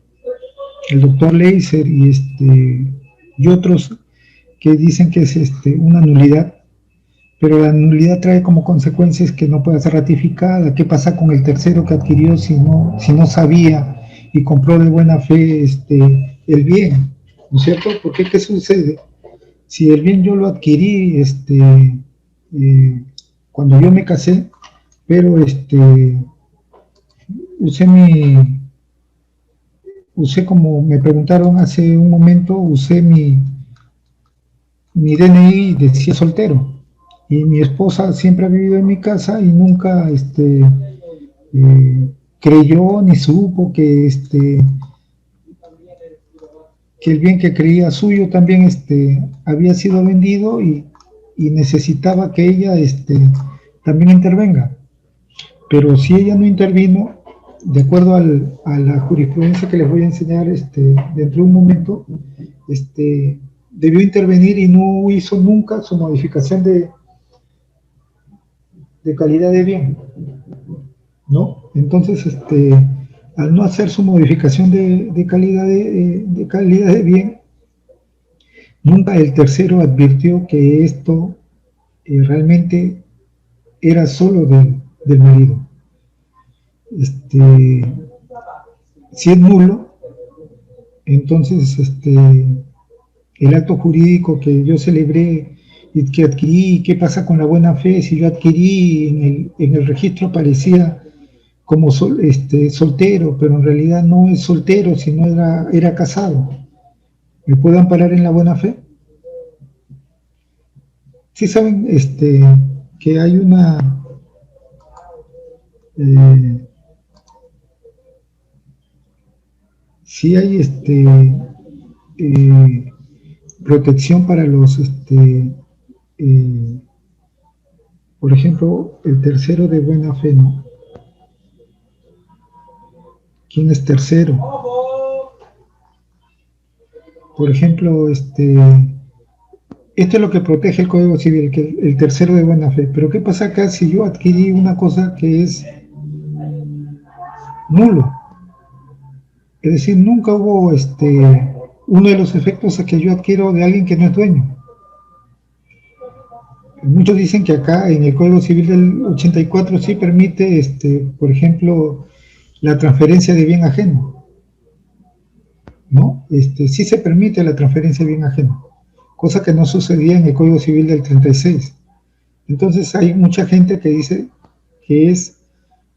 el doctor Leiser, y otros que dicen que es una nulidad, pero la nulidad trae como consecuencias que no pueda ser ratificada. ¿Qué pasa con el tercero que adquirió si no sabía y compró de buena fe el bien? ¿No es cierto? Porque ¿qué sucede? Si el bien yo lo adquirí cuando yo me casé, pero usé, como me preguntaron hace un momento, usé mi DNI, decía soltero, y mi esposa siempre ha vivido en mi casa y nunca creyó ni supo que el bien que creía suyo también había sido vendido, y necesitaba que ella también intervenga. Pero si ella no intervino, de acuerdo a la jurisprudencia que les voy a enseñar dentro de un momento, debió intervenir y no hizo nunca su modificación de calidad de bien, ¿no? Entonces, al no hacer su modificación de calidad de bien, nunca el tercero advirtió que esto realmente era solo del marido. Si es nulo, entonces el acto jurídico que yo celebré y que adquirí, ¿qué pasa con la buena fe? Si yo adquirí en el registro aparecía como soltero, pero en realidad no es soltero, sino era casado. ¿Me puedo amparar en la buena fe? Sí saben que hay una sí hay protección para los por ejemplo, el tercero de buena fe, ¿no? ¿Quién es tercero? Por ejemplo, esto es lo que protege el Código Civil, que el tercero de buena fe. Pero ¿qué pasa acá si yo adquirí una cosa que es nulo? Es decir, nunca hubo uno de los efectos que yo adquiero de alguien que no es dueño. Muchos dicen que acá en el Código Civil del 84 sí permite, por ejemplo, la transferencia de bien ajeno, ¿no? Sí se permite la transferencia de bien ajeno, cosa que no sucedía en el Código Civil del 36. Entonces hay mucha gente que dice que es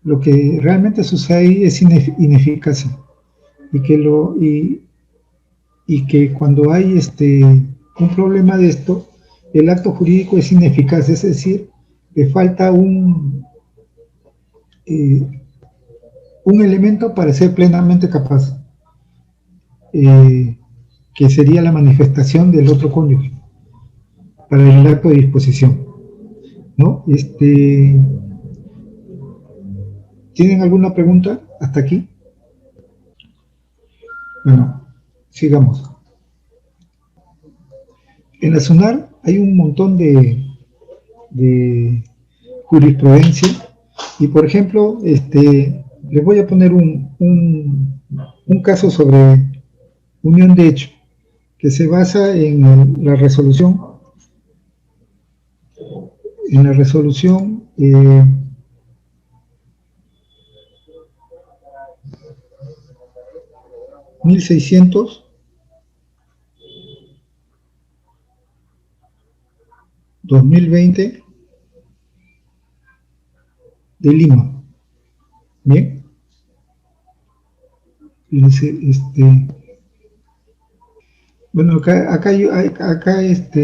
lo que realmente sucede ahí es ineficacia, y que cuando hay un problema de esto, el acto jurídico es ineficaz, es decir, le falta un elemento para ser plenamente capaz, que sería la manifestación del otro cónyuge para el acto de disposición, ¿no? ¿Tienen alguna pregunta hasta aquí? Bueno, sigamos. En la SUNAR hay un montón de jurisprudencia y, por ejemplo, les voy a poner un caso sobre unión de hecho que se basa en la resolución 1600 2020 de Lima. Bien, dice, bueno, acá esta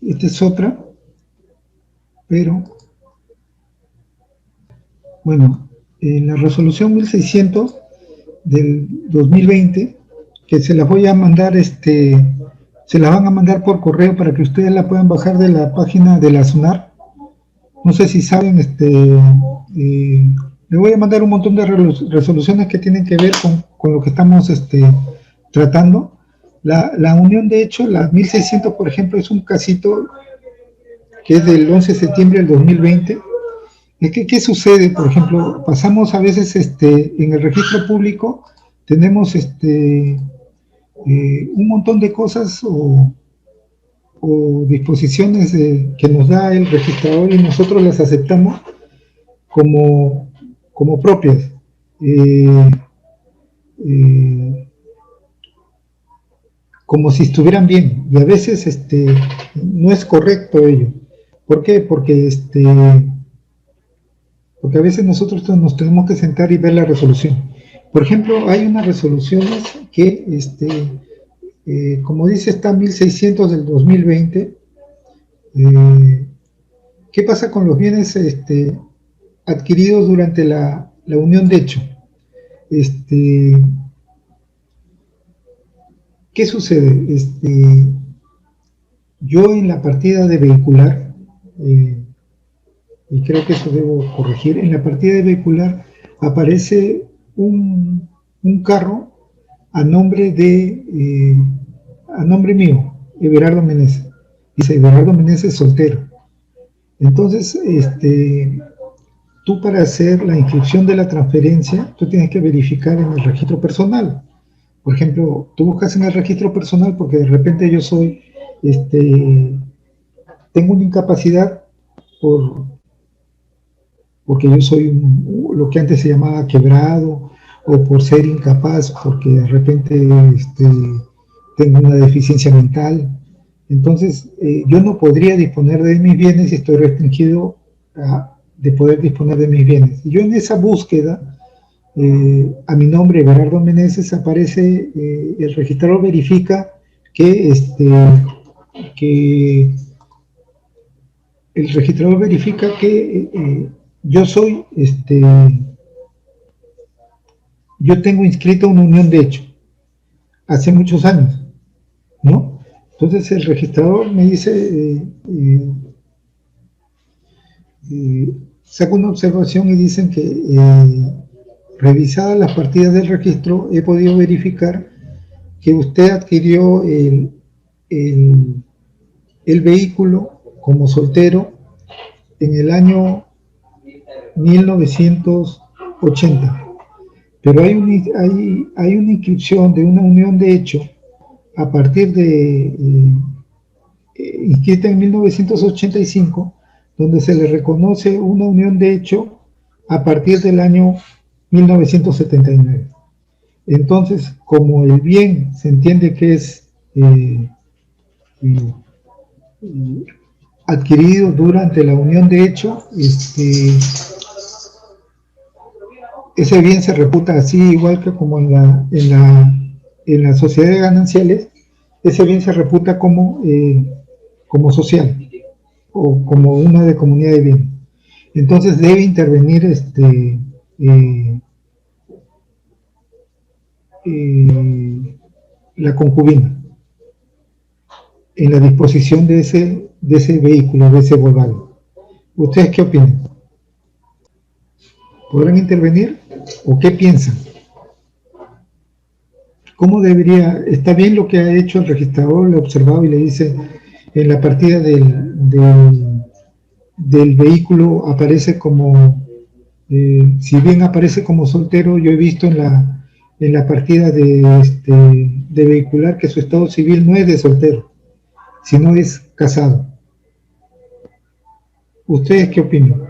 es otra, pero bueno, en la resolución 1600 del 2020, que se las voy a mandar, se las van a mandar por correo para que ustedes la puedan bajar de la página de la SUNAR. No sé si saben, le voy a mandar un montón de resoluciones que tienen que ver con lo que estamos tratando. La unión de hecho, la 1600, por ejemplo, es un casito que es del 11 de septiembre del 2020. ¿Qué sucede? Por ejemplo, pasamos a veces en el registro público, tenemos un montón de cosas o disposiciones que nos da el registrador y nosotros las aceptamos como propias. Como si estuvieran bien, y a veces no es correcto ello. ¿Por qué? Porque a veces nosotros nos tenemos que sentar y ver la resolución. Por ejemplo, hay unas resoluciones que, como dice, está 1600 del 2020. ¿Qué pasa con los bienes adquiridos durante la unión de hecho? ¿Qué sucede? Yo en la partida de vehicular, y creo que eso debo corregir, en la partida de vehicular aparece un carro a nombre mío, Everardo Meneses. Dice Everardo Meneses soltero. Entonces, tú para hacer la inscripción de la transferencia, tú tienes que verificar en el registro personal. Por ejemplo, tú buscas en el registro personal porque de repente yo tengo una incapacidad porque yo soy lo que antes se llamaba quebrado, o por ser incapaz, porque de repente tengo una deficiencia mental. Entonces, yo no podría disponer de mis bienes y estoy restringido de poder disponer de mis bienes. Yo en esa búsqueda, a mi nombre, Everardo Meneses, aparece, el registrador verifica que el registrador verifica que yo tengo inscrito una unión de hecho hace muchos años, ¿no? Entonces el registrador me dice, saca una observación y dicen que revisadas las partidas del registro, he podido verificar que usted adquirió el vehículo como soltero en el año 1980, pero hay una inscripción de una unión de hecho a partir de inscrita en 1985, donde se le reconoce una unión de hecho a partir del año 1979. Entonces, como el bien se entiende que es adquirido durante la unión de hecho, ese bien se reputa así, igual que como en las sociedades gananciales, ese bien se reputa como social o como una de comunidad de bien. Entonces debe intervenir la concubina en la disposición de ese vehículo, de ese Volkswagen. ¿Ustedes qué opinan? ¿Podrán intervenir o qué piensan? ¿cómo debería? Está bien lo que ha hecho el registrador, le ha observado y le dice, en la partida del vehículo aparece como, si bien aparece como soltero, yo he visto en la partida de vehicular que su estado civil no es de soltero, sino es casado. ¿Ustedes qué opinan?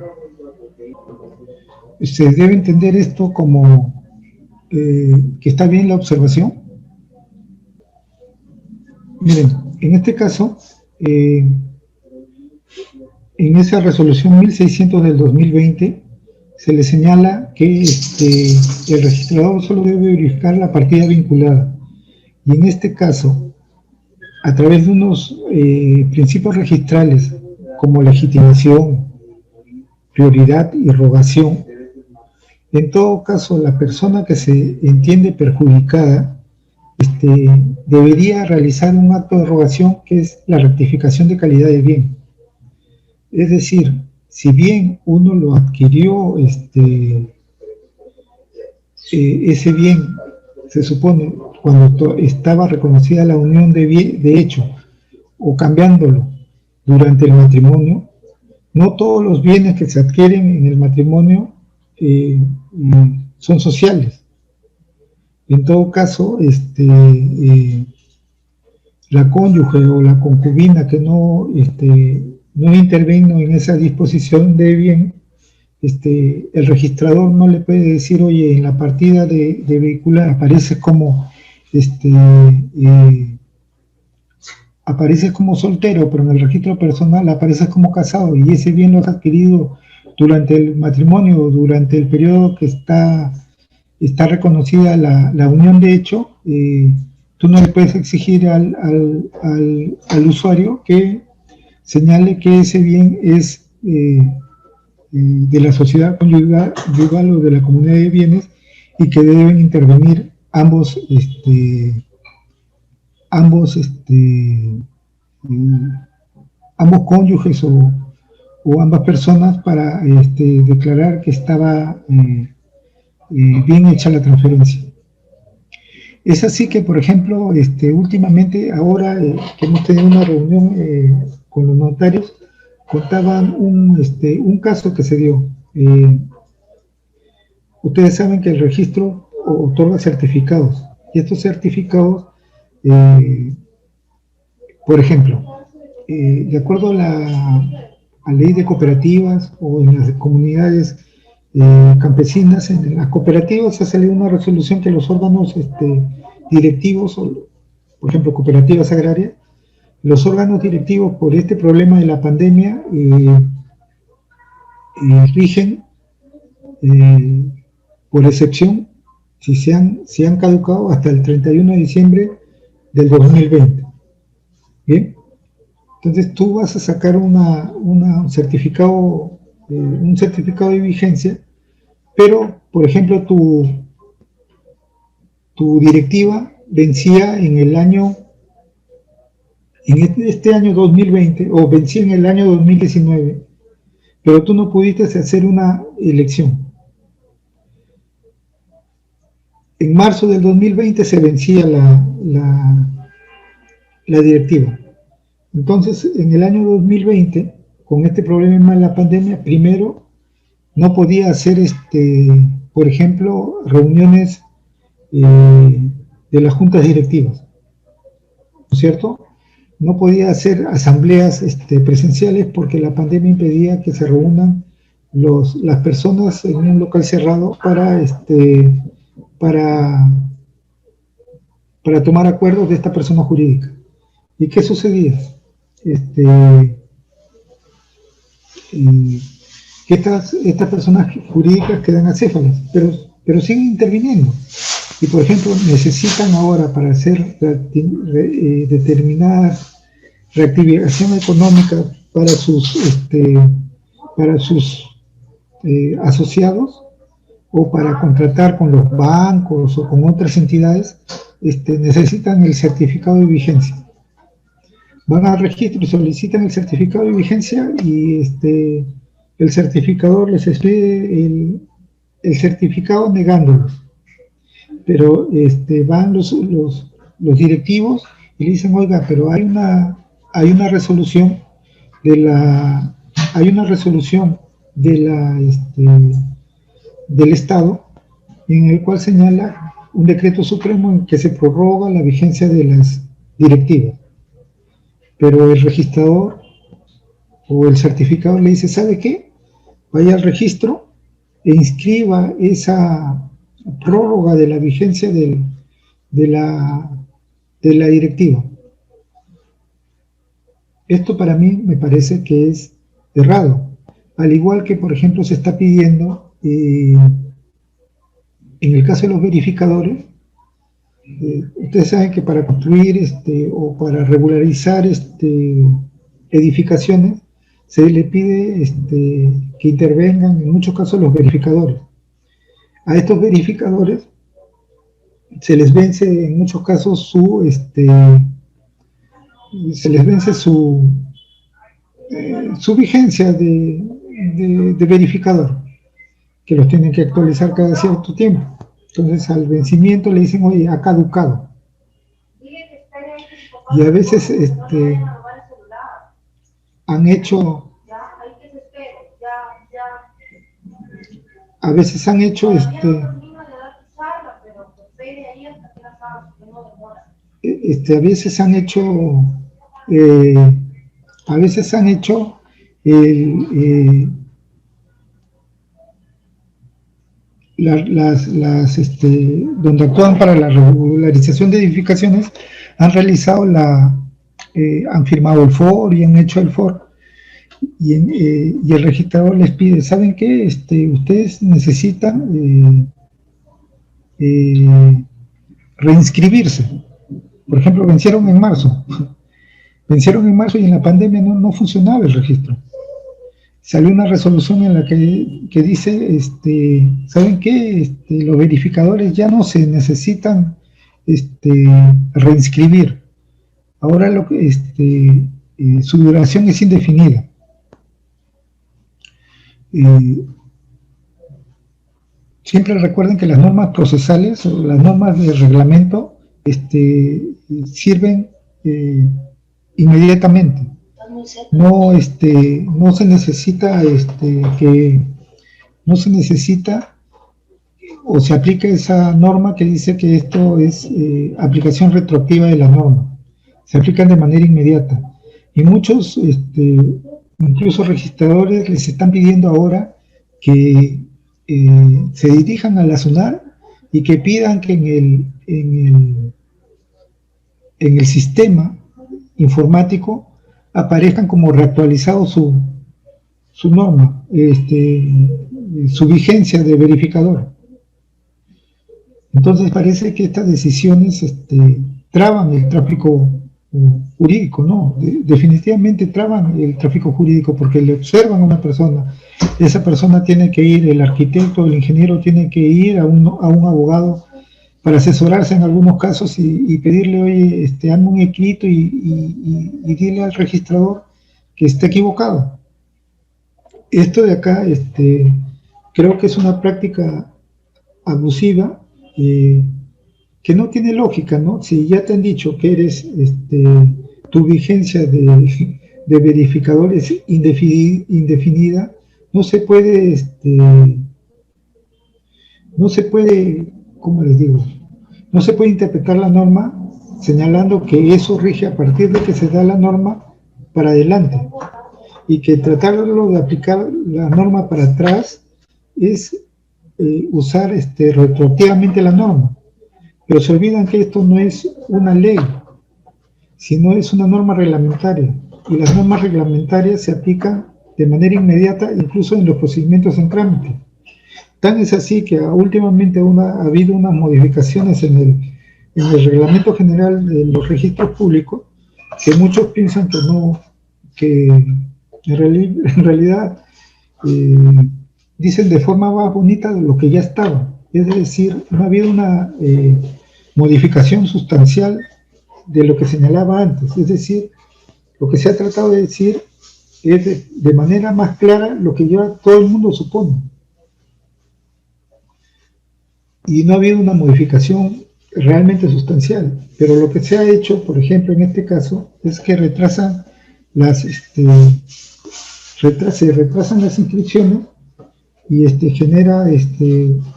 ¿Se debe entender esto como que está bien la observación? Miren, en este caso, en esa resolución 1600 del 2020, se le señala que el registrador solo debe verificar la partida vinculada. Y en este caso, a través de unos principios registrales como legitimación, prioridad y rogación, en todo caso, la persona que se entiende perjudicada debería realizar un acto de rogación que es la rectificación de calidad de bien. Es decir, si bien uno lo adquirió, ese bien, se supone, cuando estaba reconocida la unión de hecho, o cambiándolo durante el matrimonio, no todos los bienes que se adquieren en el matrimonio son sociales. En todo caso, la cónyuge o la concubina que no intervino en esa disposición de bien, el registrador no le puede decir, oye, en la partida de vehicular aparece como apareces como soltero, pero en el registro personal apareces como casado, y ese bien lo has adquirido durante el matrimonio, durante el periodo que está reconocida la unión de hecho, tú no le puedes exigir al usuario que señale que ese bien es de la sociedad conyugal o de la comunidad de bienes, y que deben intervenir ambos cónyuges o ambas personas para declarar que estaba bien hecha la transferencia. Es así que, por ejemplo, últimamente, ahora que hemos tenido una reunión con los notarios, contaban un caso que se dio. Ustedes saben que el registro otorga certificados, y estos certificados, por ejemplo, de acuerdo a la ley de cooperativas o en las comunidades campesinas, en las cooperativas ha salido una resolución que los órganos directivos, por ejemplo, cooperativas agrarias, los órganos directivos por este problema de la pandemia rigen por excepción si han caducado hasta el 31 de diciembre del 2020. ¿Bien? Entonces tú vas a sacar un certificado de vigencia, pero, por ejemplo, tu directiva vencía en este año 2020, o vencía en el año 2019, pero tú no pudiste hacer una elección. En marzo del 2020 se vencía la directiva. Entonces, en el año 2020, con este problema de la pandemia, primero no podía hacer, por ejemplo, reuniones de las juntas directivas, ¿no es cierto? No podía hacer asambleas presenciales porque la pandemia impedía que se reúnan las personas en un local cerrado para tomar acuerdos de esta persona jurídica. ¿Y qué sucedía? Que estas personas jurídicas quedan acéfalas, pero siguen interviniendo. Y, por ejemplo, necesitan ahora, para hacer determinadas reactivación económica para sus asociados, o para contratar con los bancos o con otras entidades, necesitan el certificado de vigencia. Van al registro y solicitan el certificado de vigencia, y el certificador les expide el certificado negándolos. pero van los directivos y le dicen, oiga, pero hay una resolución hay una resolución del Estado en el cual señala un decreto supremo en que se prorroga la vigencia de las directivas. Pero el registrador o el certificador le dice, ¿sabe qué? Vaya al registro e inscriba esa prórroga de la vigencia de la directiva. Esto para mí me parece que es errado. Al igual que, por ejemplo, se está pidiendo, en el caso de los verificadores, ustedes saben que para construir o para regularizar edificaciones, se le pide que intervengan en muchos casos los verificadores. A estos verificadores se les vence en muchos casos su vigencia de verificador, que los tienen que actualizar cada cierto tiempo. Entonces al vencimiento le dicen, oye, ha caducado. Y a veces han hecho donde actúan para la regularización de edificaciones, han firmado el FOR y han hecho el FOR, y el registrador les pide, ¿saben qué? Ustedes necesitan reinscribirse. Por ejemplo, vencieron en marzo y en la pandemia no funcionaba el registro. Salió una resolución en la que dice, ¿saben qué? Los verificadores ya no se necesitan reinscribir. Ahora su duración es indefinida. Siempre recuerden que las normas procesales o las normas de reglamento sirven inmediatamente. No se necesita o se aplica esa norma que dice que esto es aplicación retroactiva de la norma. Se aplican de manera inmediata. Y muchos, incluso registradores, les están pidiendo ahora que se dirijan a la SUNAR y que pidan que en el sistema informático aparezcan como reactualizado su norma, su vigencia de verificador. Entonces parece que estas decisiones traban el tráfico jurídico, ¿no? Definitivamente traban el tráfico jurídico porque le observan a una persona. Esa persona tiene que ir, el arquitecto, el ingeniero tiene que ir a un abogado para asesorarse en algunos casos y pedirle, oye, hazme un escrito y dile al registrador que está equivocado. Esto de acá, creo que es una práctica abusiva que no tiene lógica, ¿no? Si ya te han dicho que eres, tu vigencia de verificador es indefinida, no se puede, ¿cómo les digo? No se puede interpretar la norma señalando que eso rige a partir de que se da la norma para adelante, y que tratarlo de aplicar la norma para atrás es usar retroactivamente la norma. Pero se olvidan que esto no es una ley, sino es una norma reglamentaria, y las normas reglamentarias se aplican de manera inmediata, incluso en los procedimientos en trámite. Tan es así que últimamente ha habido unas modificaciones en el Reglamento General de los Registros Públicos, que muchos piensan que en realidad dicen de forma más bonita de lo que ya estaba. Es decir, no ha habido una modificación sustancial de lo que señalaba antes. Es decir, lo que se ha tratado de decir es de manera más clara lo que ya todo el mundo supone. y no ha habido una modificación realmente sustancial. Pero lo que se ha hecho, por ejemplo, en este caso, es que retrasan se retrasan las inscripciones y genera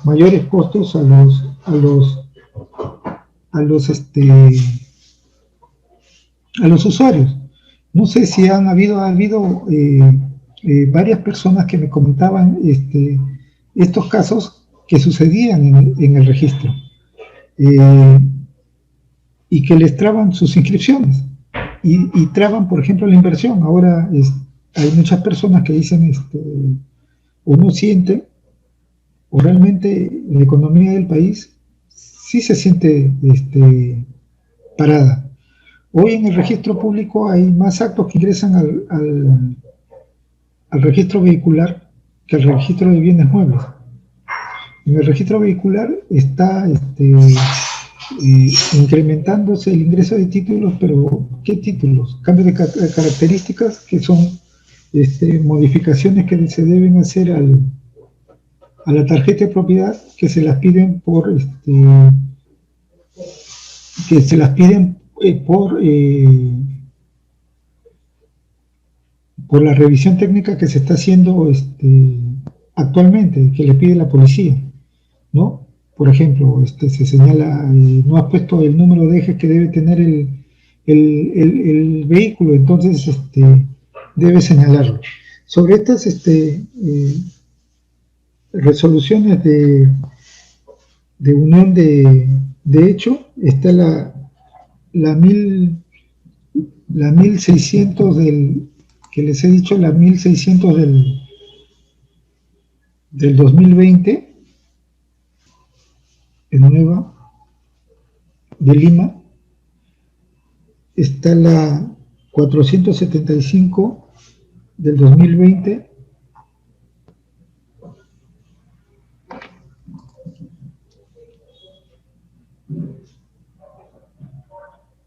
mayores costos a los a los usuarios. No sé si ha habido varias personas que me comentaban estos casos que sucedían en el registro y que les traban sus inscripciones y traban, por ejemplo, la inversión. Ahora hay muchas personas que dicen o no sienten, o realmente la economía del país sí se siente parada. Hoy en el registro público hay más actos que ingresan al registro vehicular que al registro de bienes muebles. En el registro vehicular está incrementándose el ingreso de títulos, pero ¿qué títulos? Cambios de características que son modificaciones que se deben hacer a la tarjeta de propiedad, que se las piden por la revisión técnica que se está haciendo actualmente, que le pide la policía, ¿no? Por ejemplo, se señala, no has puesto el número de ejes que debe tener el vehículo, entonces debe señalarlo. Sobre estas resoluciones de unión de hecho, está la 1600 que les he dicho, la 1600 del 2020, en nueva, de Lima. Está la 475 del 2020,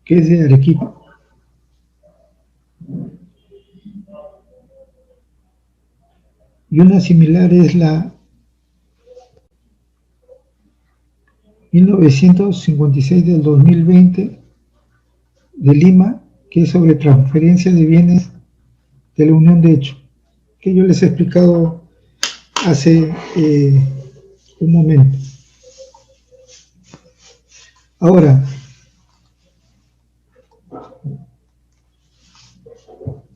que es de Arequipa. Y una similar es la 1956 del 2020 de Lima, que es sobre transferencia de bienes de la unión de hecho, que yo les he explicado hace un momento. Ahora,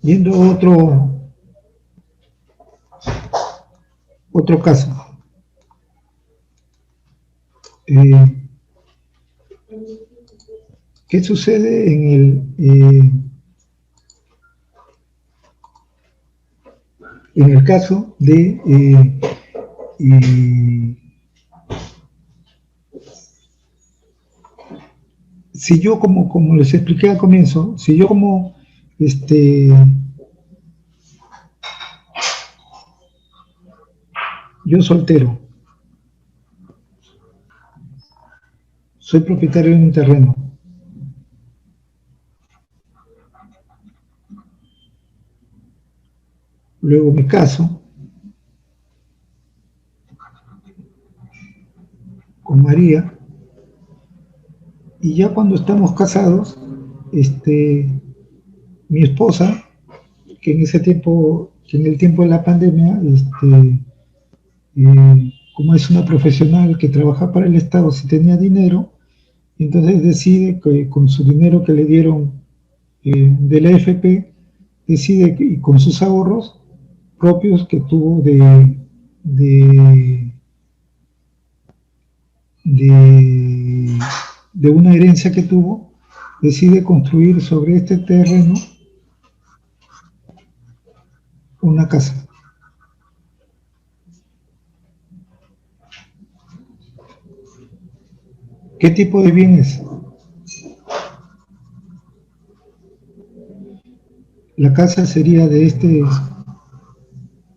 viendo otro caso. ¿Qué sucede en el caso de si yo como les expliqué al comienzo, si yo como yo soltero, soy propietario de un terreno, luego me caso con María, y ya cuando estamos casados, mi esposa, que en ese tiempo, que en el tiempo de la pandemia, como es una profesional que trabaja para el Estado, si tenía dinero, entonces decide que con su dinero que le dieron de la AFP, decide que, y con sus ahorros propios que tuvo de una herencia que tuvo, decide construir sobre este terreno una casa. ¿Qué tipo de bien es? La casa sería del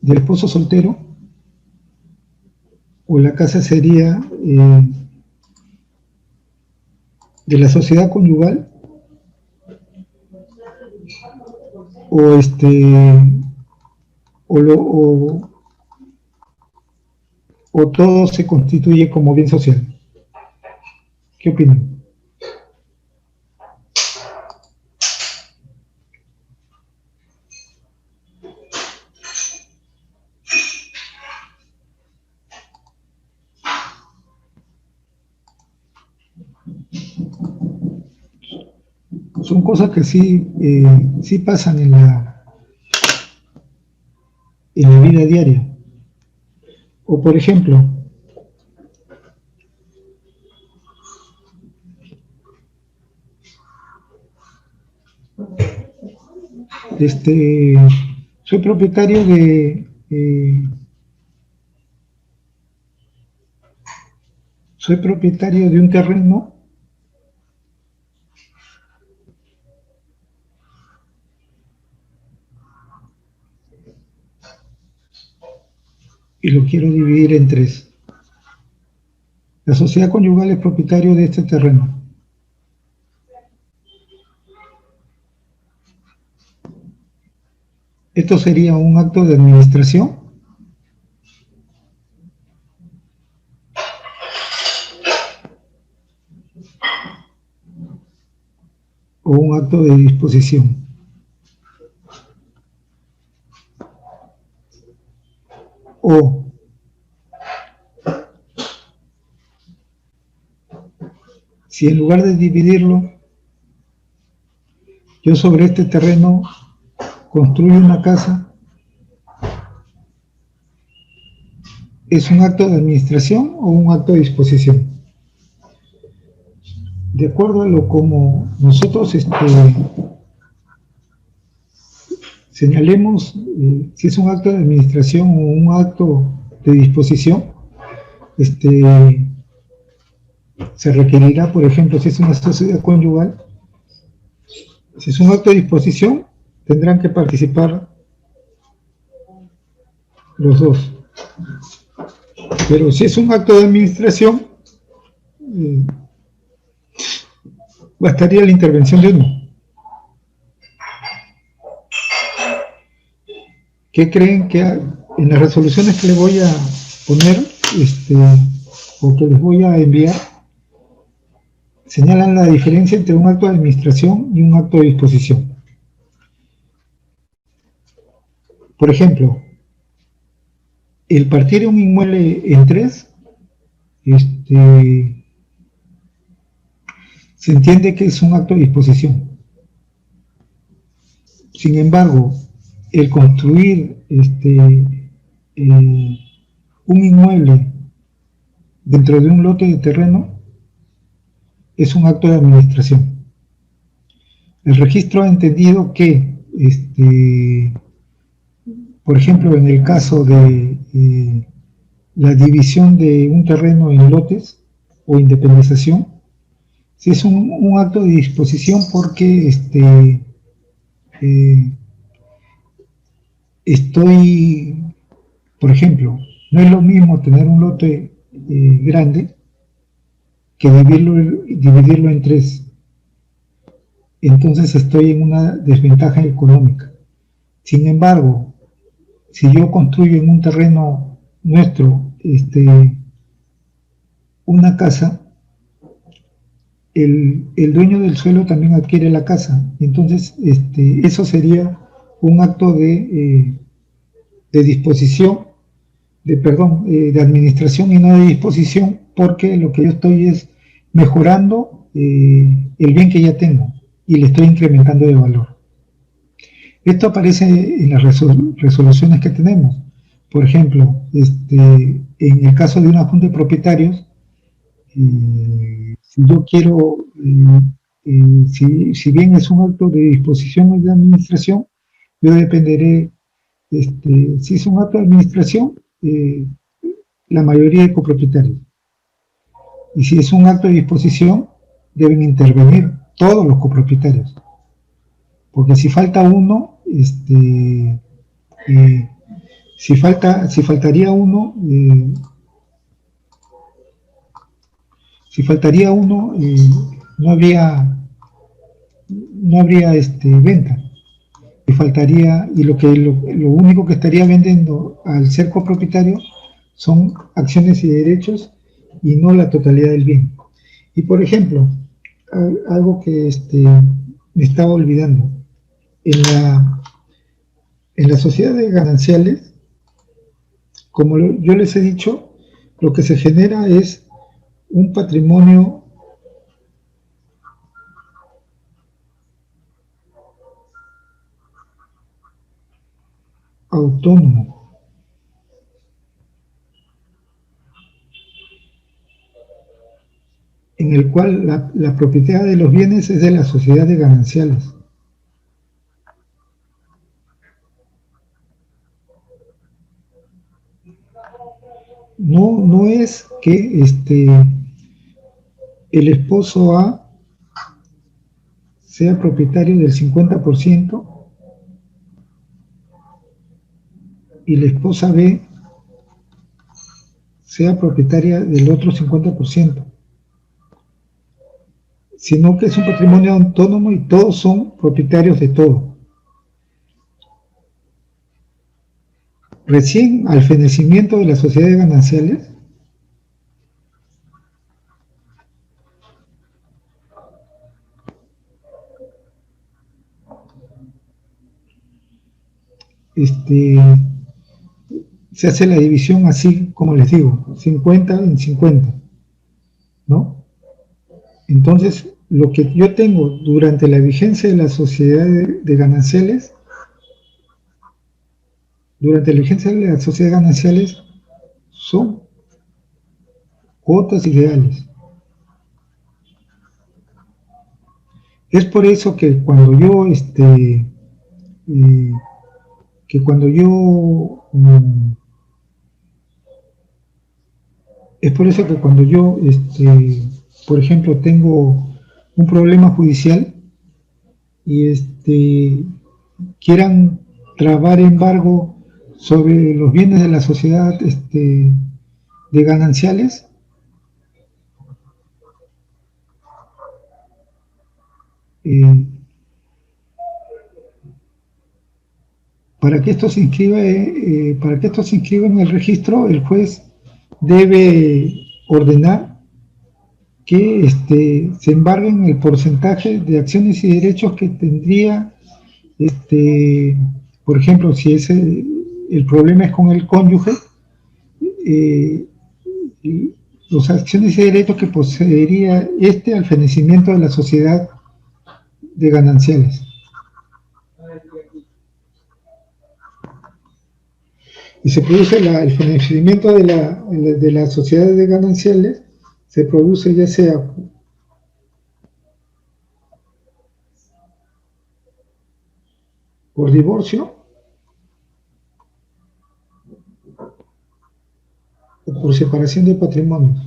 esposo soltero, o la casa sería de la sociedad conyugal, o todo se constituye como bien social. ¿Qué opinan? Son cosas que sí pasan en la vida diaria. O por ejemplo, soy propietario de un terreno y lo quiero dividir en 3. La sociedad conyugal es propietario de este terreno. ¿Esto sería un acto de administración? ¿O un acto de disposición? O si en lugar de dividirlo, yo sobre este terreno construyo una casa, ¿es un acto de administración o un acto de disposición? De acuerdo a lo como nosotros señalemos si es un acto de administración o un acto de disposición, se requerirá, por ejemplo, si es una sociedad conyugal, si es un acto de disposición, tendrán que participar los dos. Pero si es un acto de administración, bastaría la intervención de uno. ¿Qué creen que en las resoluciones que les voy a poner, o que les voy a enviar, señalan la diferencia entre un acto de administración y un acto de disposición? Por ejemplo, el partir un inmueble en 3, se entiende que es un acto de disposición. Sin embargo, el construir un inmueble dentro de un lote de terreno es un acto de administración. El registro ha entendido que, por ejemplo, en el caso de la división de un terreno en lotes o independización, si es un acto de disposición porque por ejemplo, no es lo mismo tener un lote grande que dividirlo en 3. Entonces estoy en una desventaja económica. Sin embargo, si yo construyo en un terreno nuestro una casa, el dueño del suelo también adquiere la casa. Entonces, eso sería un acto de disposición, de administración y no de disposición, porque lo que yo estoy es mejorando el bien que ya tengo y le estoy incrementando de valor. Esto aparece en las resoluciones que tenemos. Por ejemplo, en el caso de una junta de propietarios, si yo quiero, si bien es un acto de disposición o de administración, yo dependeré, si es un acto de administración, la mayoría de copropietarios. Y si es un acto de disposición, deben intervenir todos los copropietarios. Porque si falta uno, si faltaría uno, no habría venta. Y faltaría, y lo único que estaría vendiendo al ser copropietario son acciones y derechos y no la totalidad del bien. Y por ejemplo, algo que me estaba olvidando, en las sociedades gananciales, como yo les he dicho, lo que se genera es un patrimonio autónomo, en el cual la propiedad de los bienes es de las sociedades gananciales. No es que el esposo A sea propietario del 50% y la esposa B sea propietaria del otro 50%, sino que es un patrimonio autónomo y todos son propietarios de todo. Recién al fenecimiento de las sociedades gananciales, se hace la división así, como les digo, 50 en 50, ¿no? Entonces, lo que yo tengo durante la vigencia de la sociedad de gananciales, durante la vigencia de las sociedades gananciales, son cuotas ideales. Es por eso que cuando yo, que cuando yo, es por eso que cuando yo, por ejemplo, tengo un problema judicial y quieran trabar embargo sobre los bienes de la sociedad de gananciales, para que esto se inscriba, en el registro, el juez debe ordenar que se embarguen el porcentaje de acciones y derechos que tendría, por ejemplo, si el problema es con el cónyuge, las acciones y derechos que poseería al fenecimiento de la sociedad de gananciales. Y se produce el fenecimiento de las sociedades de gananciales, se produce ya sea por divorcio o por separación de patrimonios.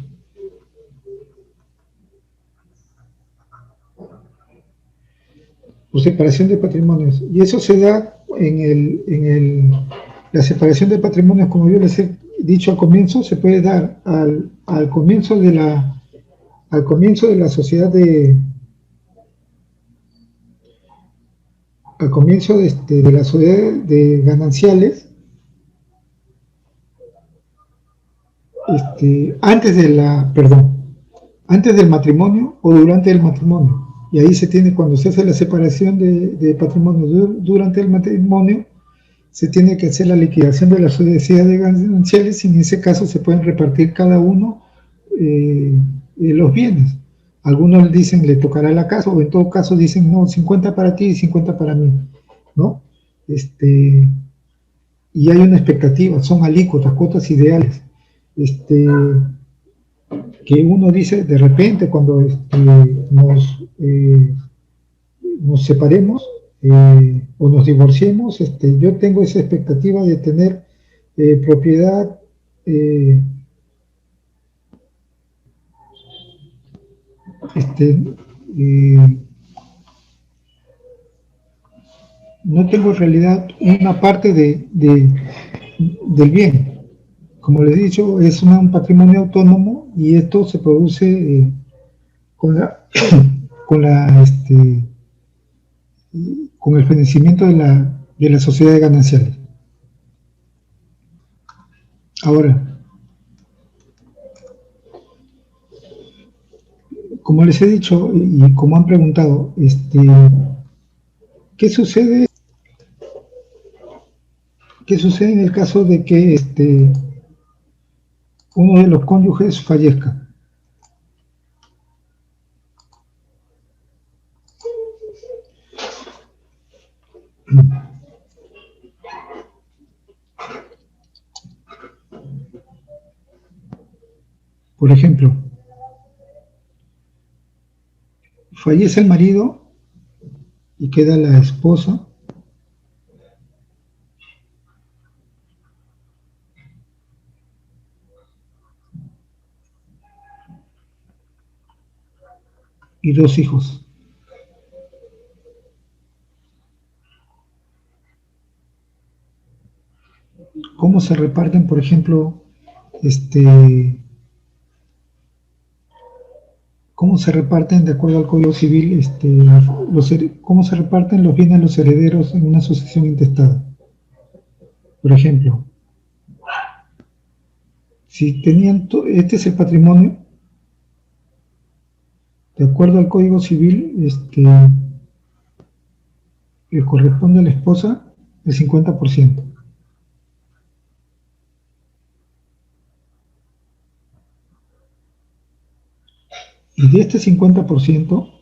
Por separación de patrimonios. Y eso se da en la separación de patrimonios, como yo les he dicho al comienzo, se puede dar al comienzo de la sociedad al comienzo de la sociedad de gananciales, antes del matrimonio o durante el matrimonio. Y ahí se tiene, cuando se hace la separación de patrimonio durante el matrimonio, se tiene que hacer la liquidación de las sociedades gananciales y en ese caso se pueden repartir cada uno los bienes. Algunos dicen le tocará la casa, o en todo caso dicen no, 50 para ti y 50 para mí, ¿no? Y hay una expectativa, son alícuotas, cuotas ideales, que uno dice de repente cuando nos separemos o nos divorciemos, yo tengo esa expectativa de tener propiedad no tengo en realidad una parte del bien. Como les he dicho, es un patrimonio autónomo y esto se produce con la con la con el fenecimiento de la sociedad gananciales. Ahora, como les he dicho y como han preguntado, ¿qué sucede en el caso de que uno de los cónyuges fallezca? Por ejemplo, fallece el marido y queda la esposa y 2 hijos. ¿Cómo se reparten, por ejemplo, cómo se reparten, de acuerdo al Código Civil, cómo se reparten los bienes de los herederos en una sucesión intestada? Por ejemplo, si tenían, este es el patrimonio, de acuerdo al Código Civil, le corresponde a la esposa el 50%. Y de este 50%,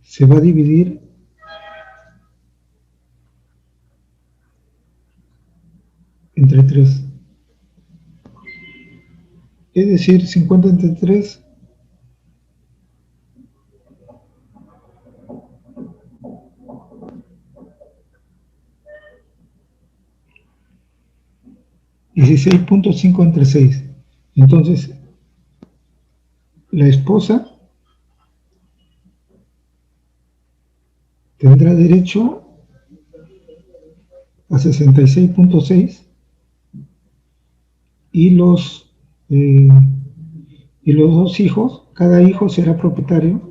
se va a dividir entre 3. Es decir, 50 entre 3, $16.5 entre 6. Entonces, la esposa tendrá derecho a 66.6 y los 2 hijos, cada hijo será propietario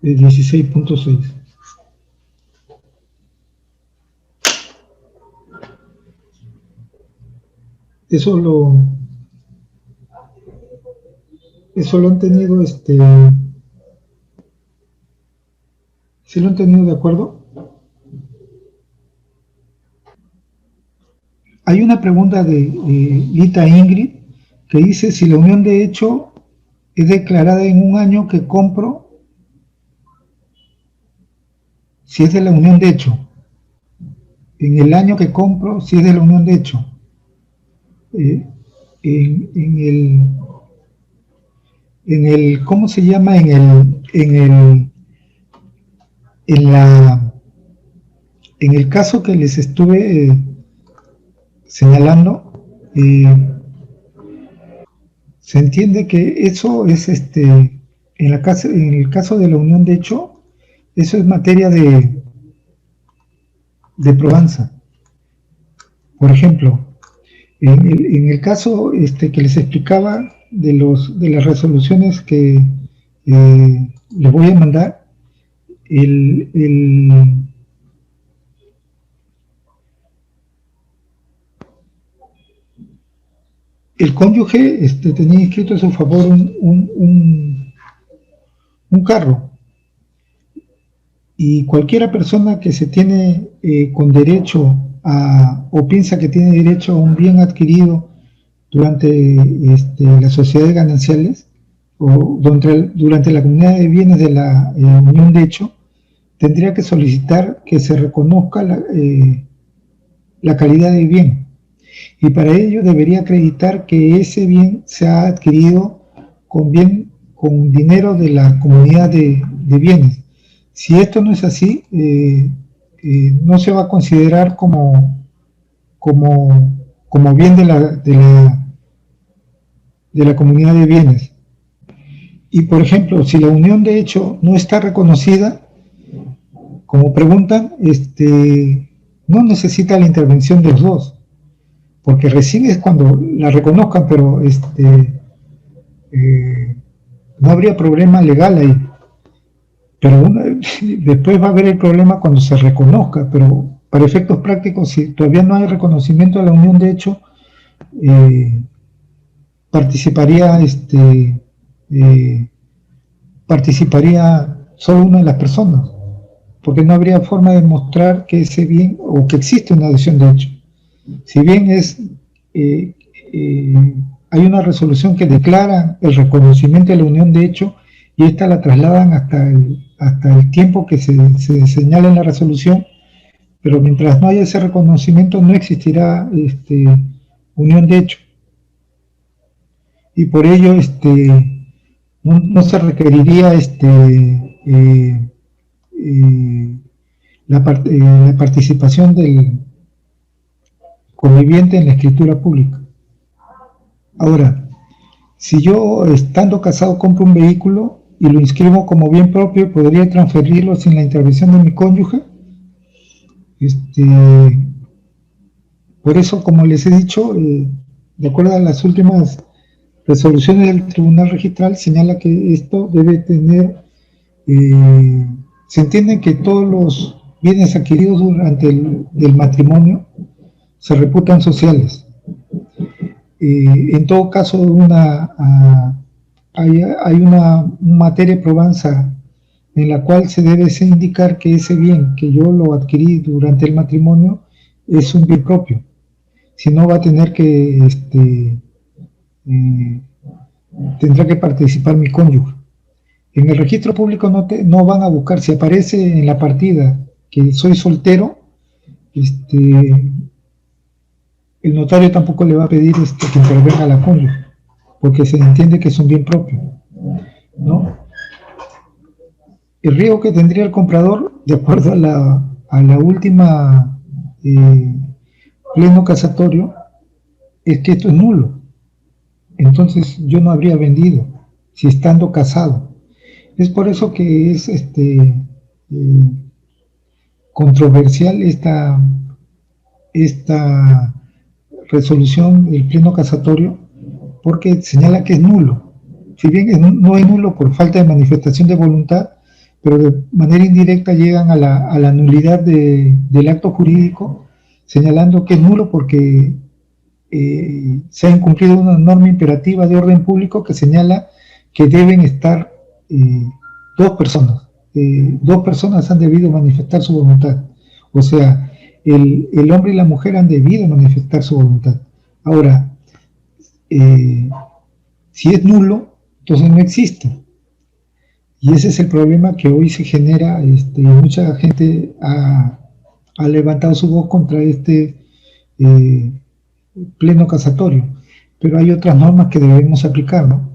de 16.6. Eso lo han tenido, ¿sí lo han tenido de acuerdo? Hay una pregunta de Lita Ingrid que dice: si la unión de hecho es declarada en un año que compro, si es de la unión de hecho, en el año que compro, si es de la unión de hecho, ¿cómo se llama? En el caso que les estuve señalando, se entiende que eso es en el caso de la unión de hecho, eso es materia de probanza. Por ejemplo, en el caso que les explicaba de las resoluciones que les voy a mandar, el cónyuge tenía inscrito a su favor un carro, y cualquiera persona que se tiene con derecho o piensa que tiene derecho a un bien adquirido durante las sociedades gananciales o durante la comunidad de bienes de la unión de hecho, tendría que solicitar que se reconozca la calidad del bien, y para ello debería acreditar que ese bien se ha adquirido con dinero de la comunidad de bienes. Si esto no es así, no se va a considerar como bien de la comunidad de bienes. Y por ejemplo, si la unión de hecho no está reconocida, como preguntan, no necesita la intervención de los dos, porque recién es cuando la reconozcan, pero no habría problema legal ahí. Pero después va a haber el problema cuando se reconozca, pero para efectos prácticos, si todavía no hay reconocimiento de la unión de hecho, participaría participaría solo una de las personas, porque no habría forma de mostrar que ese bien o que existe una adhesión de hecho. Si bien hay una resolución que declara el reconocimiento de la unión de hecho y esta la trasladan hasta el tiempo que se señala en la resolución, pero mientras no haya ese reconocimiento no existirá unión de hecho. Y por ello no se requeriría la participación del conviviente en la escritura pública. Ahora, si yo estando casado compro un vehículo y lo inscribo como bien propio, ¿podría transferirlo sin la intervención de mi cónyuge? Por eso, como les he dicho, de acuerdo a las últimas resoluciones del Tribunal Registral, señala que esto debe tener, se entiende que todos los bienes adquiridos durante el matrimonio se reputan sociales. En todo caso, hay una materia de probanza en la cual se debe indicar que ese bien que yo lo adquirí durante el matrimonio es un bien propio. Si no, va a tener que tendrá que participar mi cónyuge. En el registro público no van a buscar, si aparece en la partida que soy soltero, el notario tampoco le va a pedir que intervenga la cónyuge, porque se entiende que es un bien propio, ¿no? El riesgo que tendría el comprador, de acuerdo a la última pleno casatorio, es que esto es nulo. Entonces yo no habría vendido si estando casado. Es por eso que es controversial esta resolución del pleno casatorio, porque señala que es nulo. Si bien no es nulo por falta de manifestación de voluntad, pero de manera indirecta llegan a la nulidad del acto jurídico, señalando que es nulo porque se ha incumplido una norma imperativa de orden público que señala que deben estar dos personas. Dos personas han debido manifestar su voluntad. O sea, el hombre y la mujer han debido manifestar su voluntad. Ahora, si es nulo, entonces no existe. Y ese es el problema que hoy se genera. Mucha gente ha levantado su voz contra pleno casatorio, pero hay otras normas que debemos aplicar, ¿no?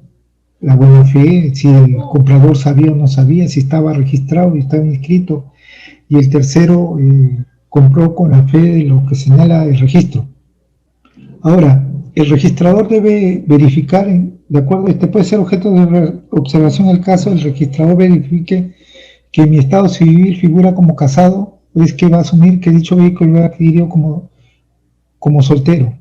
La buena fe, si el comprador sabía o no sabía, si estaba registrado y estaba inscrito, y el tercero compró con la fe de lo que señala el registro. Ahora, el registrador debe verificar, de acuerdo, puede ser objeto de observación el caso, el registrador verifique que mi estado civil figura como casado, es que va a asumir que dicho vehículo lo ha adquirido como soltero.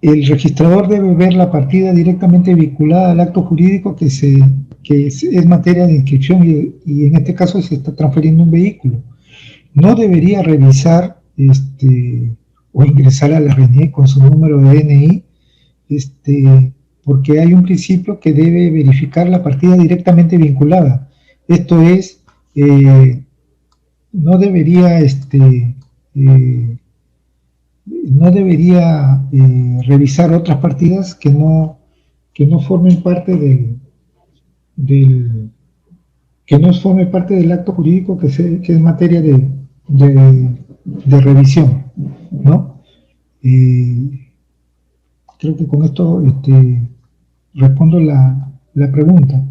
El registrador debe ver la partida directamente vinculada al acto jurídico que es materia de inscripción y en este caso se está transfiriendo un vehículo. No debería revisar o ingresar a la RENIEC con su número de DNI, porque hay un principio que debe verificar la partida directamente vinculada. Esto es, no debería revisar otras partidas que no formen parte que no forme parte del acto jurídico que es materia de revisión, ¿no? Creo que con esto respondo la pregunta,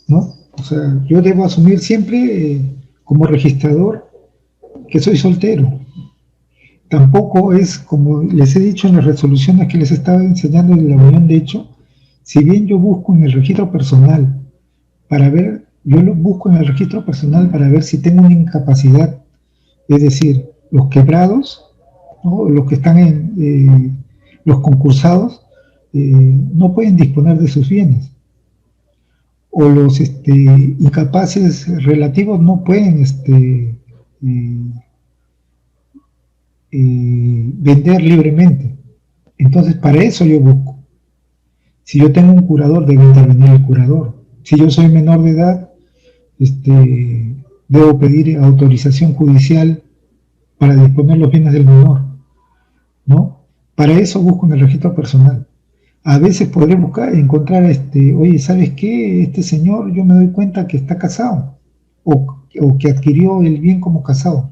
¿no? O sea, yo debo asumir siempre como registrador que soy soltero. Tampoco es, como les he dicho en las resoluciones que les estaba enseñando en la unión de hecho, si bien yo busco en el registro personal para ver si tengo una incapacidad, es decir, los quebrados, ¿no? Los que están los concursados, no pueden disponer de sus bienes. o los incapaces relativos no pueden vender libremente. Entonces, para eso yo busco. Si yo tengo un curador, debe intervenir el curador. Si yo soy menor de edad, debo pedir autorización judicial para disponer los bienes del menor, ¿no? Para eso busco en el registro personal. A veces podré encontrar, oye, ¿sabes qué? Este señor, yo me doy cuenta que está casado, o que adquirió el bien como casado.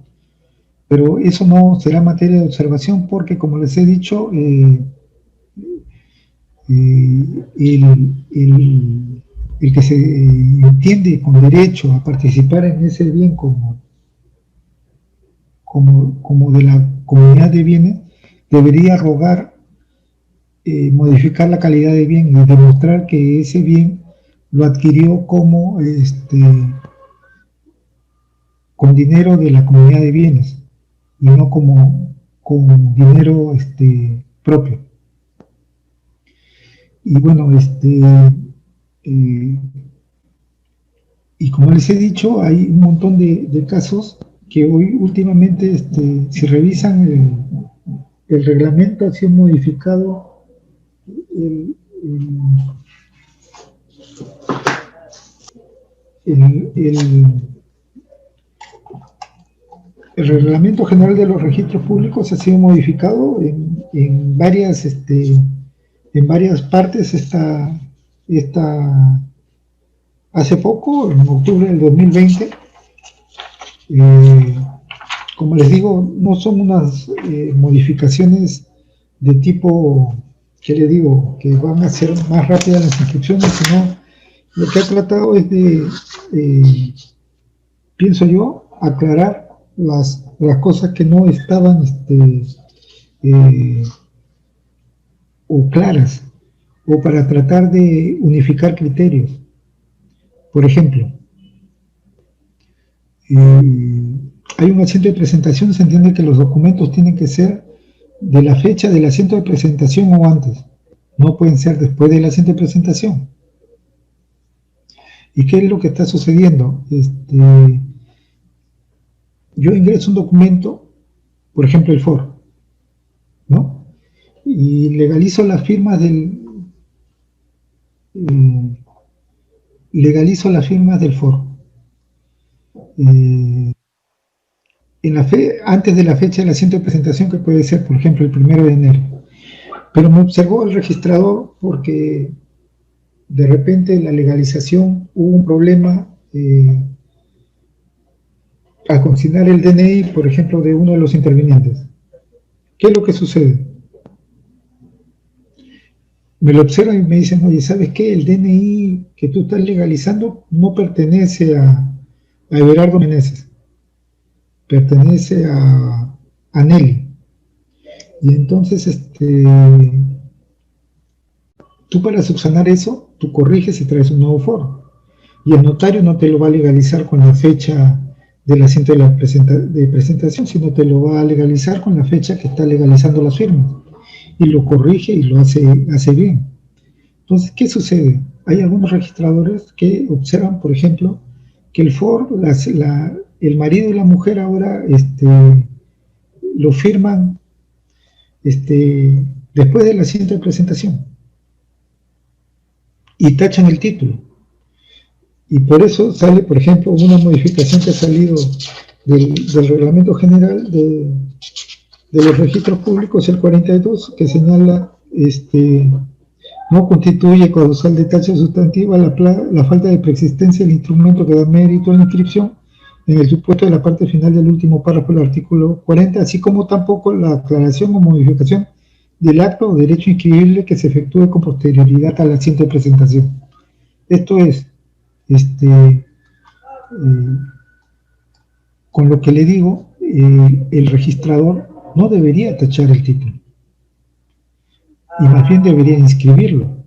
Pero eso no será materia de observación porque, como les he dicho, el que se entiende con derecho a participar en ese bien como de la comunidad de bienes, debería rogar modificar la calidad de bien y demostrar que ese bien lo adquirió como con dinero de la comunidad de bienes y no como con dinero propio. Y bueno, y como les he dicho, hay un montón de casos que hoy últimamente, si revisan el reglamento, ha sido modificado el Reglamento General de los Registros Públicos ha sido modificado en varias partes hace poco, en octubre del 2020. Como les digo, no son unas modificaciones de tipo, ¿qué le digo?, que van a ser más rápidas las inscripciones, sino lo que ha tratado es de, pienso yo, aclarar las cosas que no estaban o claras, o para tratar de unificar criterios. Por ejemplo, hay un asiento de presentación, se entiende que los documentos tienen que ser de la fecha del asiento de presentación o antes, no pueden ser después del asiento de presentación. ¿Y qué es lo que está sucediendo? Yo ingreso un documento, por ejemplo el FOR, ¿no? Y legalizo las firmas del FOR. Antes de la fecha del asiento de presentación, que puede ser, por ejemplo, el 1 de enero. Pero me observó el registrador porque de repente la legalización hubo un problema al consignar el DNI, por ejemplo, de uno de los intervinientes. ¿Qué es lo que sucede? Me lo observan y me dicen, oye, ¿sabes qué? El DNI que tú estás legalizando no pertenece a Everardo Meneses, pertenece a Nelly. Y entonces, tú para subsanar eso, tú corriges y traes un nuevo foro. Y el notario no te lo va a legalizar con la fecha del asiento de presentación, sino te lo va a legalizar con la fecha que está legalizando las firmas. Y lo corrige y lo hace bien. Entonces, ¿qué sucede? Hay algunos registradores que observan, por ejemplo, que el FOR, el marido y la mujer ahora lo firman después del asiento de presentación y tachan el título. Y por eso sale, por ejemplo, una modificación que ha salido del Reglamento General de los Registros Públicos, el 42, que señala no constituye causal de tacha sustantiva la falta de preexistencia del instrumento que da mérito a la inscripción en el supuesto de la parte final del último párrafo del artículo 40, así como tampoco la aclaración o modificación del acto o derecho inscribible que se efectúe con posterioridad al asiento de presentación. Esto es, con lo que le digo, el registrador no debería tachar el título y más bien debería inscribirlo.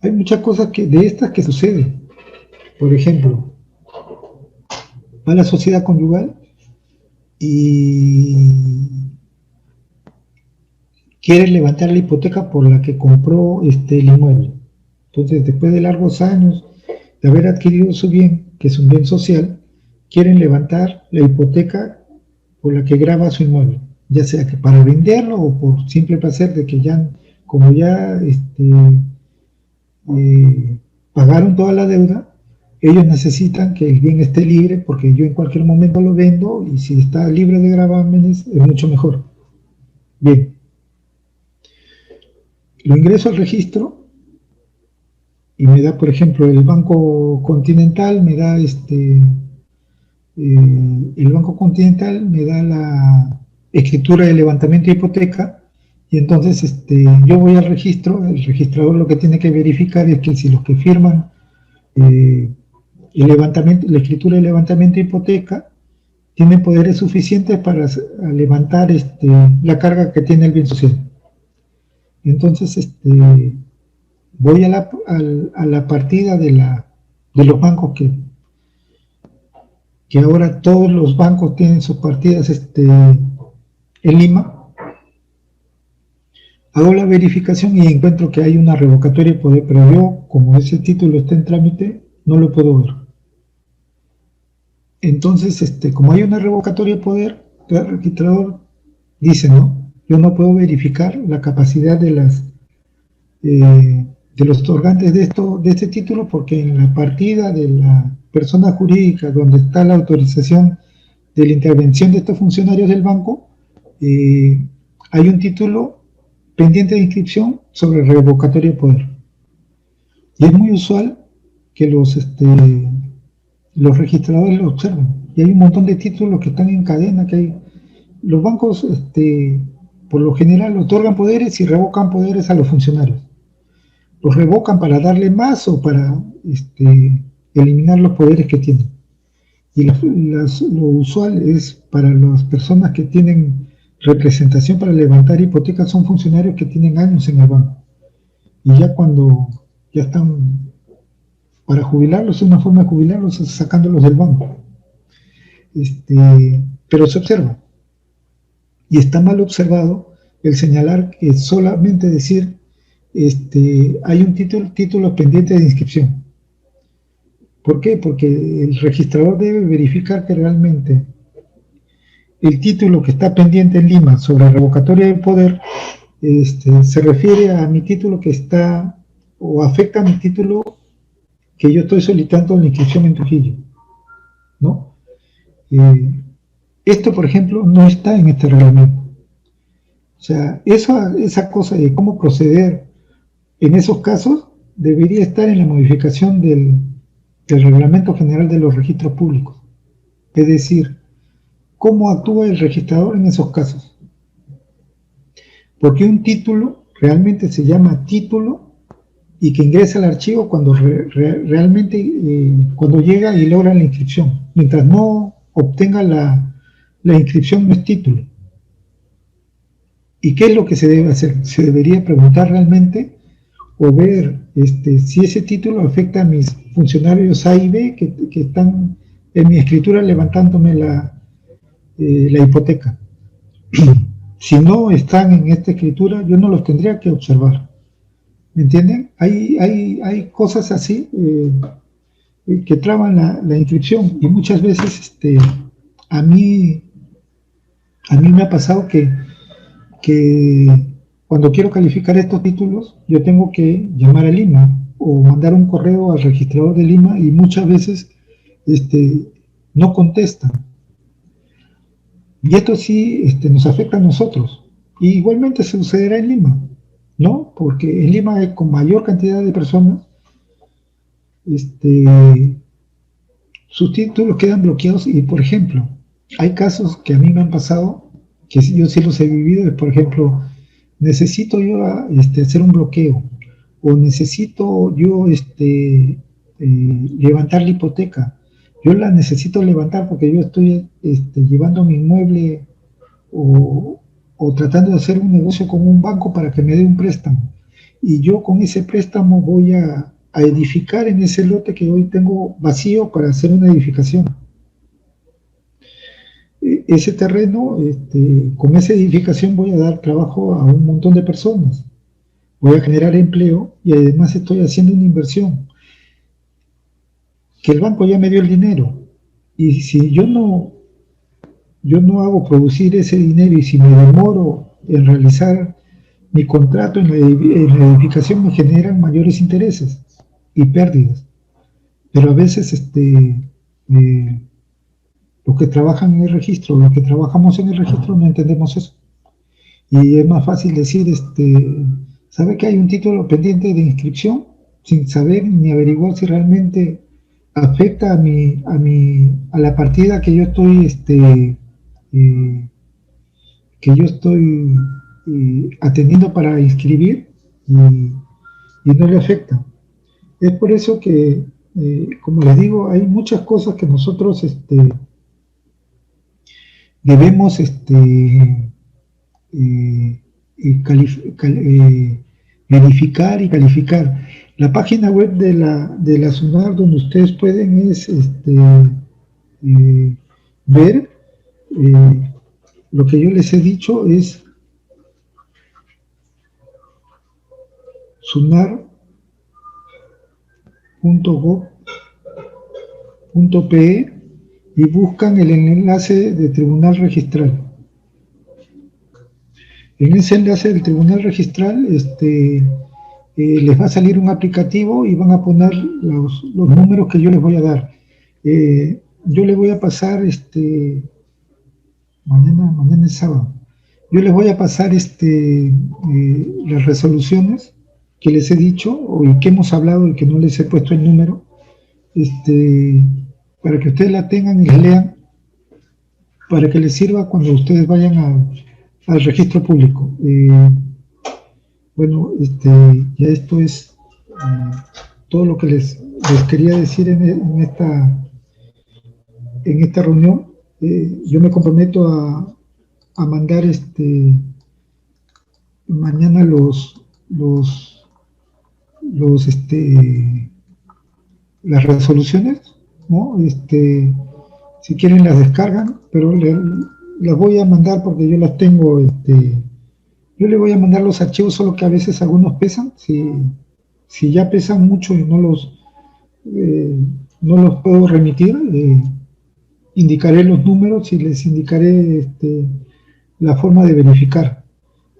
Hay muchas cosas de estas que suceden. Por ejemplo, va la sociedad conyugal y quiere levantar la hipoteca por la que compró el inmueble. Entonces, después de largos años, de haber adquirido su bien, que es un bien social, quieren levantar la hipoteca por la que grava su inmueble, ya sea que para venderlo o por simple placer de que ya, como ya pagaron toda la deuda, ellos necesitan que el bien esté libre porque yo en cualquier momento lo vendo y si está libre de gravámenes es mucho mejor. Bien, lo ingreso al registro y me da, por ejemplo, el Banco Continental, me da el Banco Continental me da la escritura de levantamiento de hipoteca y entonces yo voy al registro, el registrador lo que tiene que verificar es que si los que firman el levantamiento, la escritura de levantamiento de hipoteca tienen poderes suficientes para levantar la carga que tiene el bien social. Entonces voy a la partida de los bancos que ahora todos los bancos tienen sus partidas en Lima. Hago la verificación y encuentro que hay una revocatoria de poder, pero yo, como ese título está en trámite, no lo puedo ver. Entonces, como hay una revocatoria de poder, el registrador dice, no, yo no puedo verificar la capacidad de los otorgantes de este título porque en la partida de la persona jurídica donde está la autorización de la intervención de estos funcionarios del banco, hay un título pendiente de inscripción sobre revocatoria de poder. Y es muy usual que los registradores lo observen. Y hay un montón de títulos que están en cadena, los bancos por lo general otorgan poderes y revocan poderes a los funcionarios. Los revocan para darle más o para eliminar los poderes que tienen. Y lo usual es para las personas que tienen representación para levantar hipotecas, son funcionarios que tienen años en el banco. Y ya cuando ya están para jubilarlos, es una forma de jubilarlos sacándolos del banco. Pero se observa. Y está mal observado el señalar que solamente decir hay un título pendiente de inscripción. ¿Por qué? Porque el registrador debe verificar que realmente el título que está pendiente en Lima sobre revocatoria de poder se refiere a mi título que está o afecta a mi título que yo estoy solicitando la inscripción en Trujillo, ¿no? Esto, por ejemplo, no está en este reglamento. O sea, esa cosa de cómo proceder en esos casos debería estar en la modificación del Reglamento General de los Registros Públicos. Es decir, cómo actúa el registrador en esos casos. Porque un título realmente se llama título y que ingresa al archivo cuando realmente cuando llega y logra la inscripción. Mientras no obtenga la inscripción no es título. ¿Y qué es lo que se debe hacer? Se debería preguntar realmente o ver si ese título afecta a mis funcionarios A y B que están en mi escritura levantándome la hipoteca. Si no están en esta escritura, yo no los tendría que observar. ¿Me entienden? Hay cosas así que traban la inscripción y muchas veces a mí me ha pasado que cuando quiero calificar estos títulos, yo tengo que llamar a Lima o mandar un correo al registrador de Lima y muchas veces no contestan. Y esto sí nos afecta a nosotros. Y igualmente se sucederá en Lima, ¿no? Porque en Lima hay con mayor cantidad de personas, sus títulos quedan bloqueados y, por ejemplo, hay casos que a mí me han pasado, que yo sí los he vivido, por ejemplo, necesito yo hacer un bloqueo o necesito yo levantar la hipoteca. Yo la necesito levantar porque yo estoy llevando mi inmueble o tratando de hacer un negocio con un banco para que me dé un préstamo. Y yo con ese préstamo voy a edificar en ese lote que hoy tengo vacío para hacer una edificación. Ese terreno, con esa edificación voy a dar trabajo a un montón de personas. Voy a generar empleo y además estoy haciendo una inversión. que el banco ya me dio el dinero. Y si yo no hago producir ese dinero, y si me demoro en realizar mi contrato en la edificación, me generan mayores intereses y pérdidas. Pero a veces los que trabajan en el registro, los que trabajamos en el registro, no entendemos eso. Y es más fácil decir, ¿sabe que hay un título pendiente de inscripción? Sin saber ni averiguar si realmente afecta a la partida que yo estoy, atendiendo para inscribir, y no le afecta. Es por eso que, como les digo, hay muchas cosas que nosotros debemos verificar y calificar. La página web de la SUNAR, donde ustedes pueden ver lo que yo les he dicho, es sunar.gov.pe y buscan el enlace de Tribunal Registral. En ese enlace del Tribunal Registral les va a salir un aplicativo y van a poner los números que yo les voy a dar. Yo les voy a pasar, mañana es sábado, yo les voy a pasar las resoluciones que les he dicho y que hemos hablado y que no les he puesto el número, para que ustedes la tengan y la lean, para que les sirva cuando ustedes vayan al registro público. Bueno, ya esto es todo lo que les quería decir en esta reunión. Yo me comprometo a mandar mañana las resoluciones, ¿no? Si quieren las descargan, pero las voy a mandar porque yo las tengo, yo le voy a mandar los archivos, solo que a veces algunos pesan. Si ya pesan mucho y no los puedo remitir, indicaré los números y les indicaré la forma de verificar.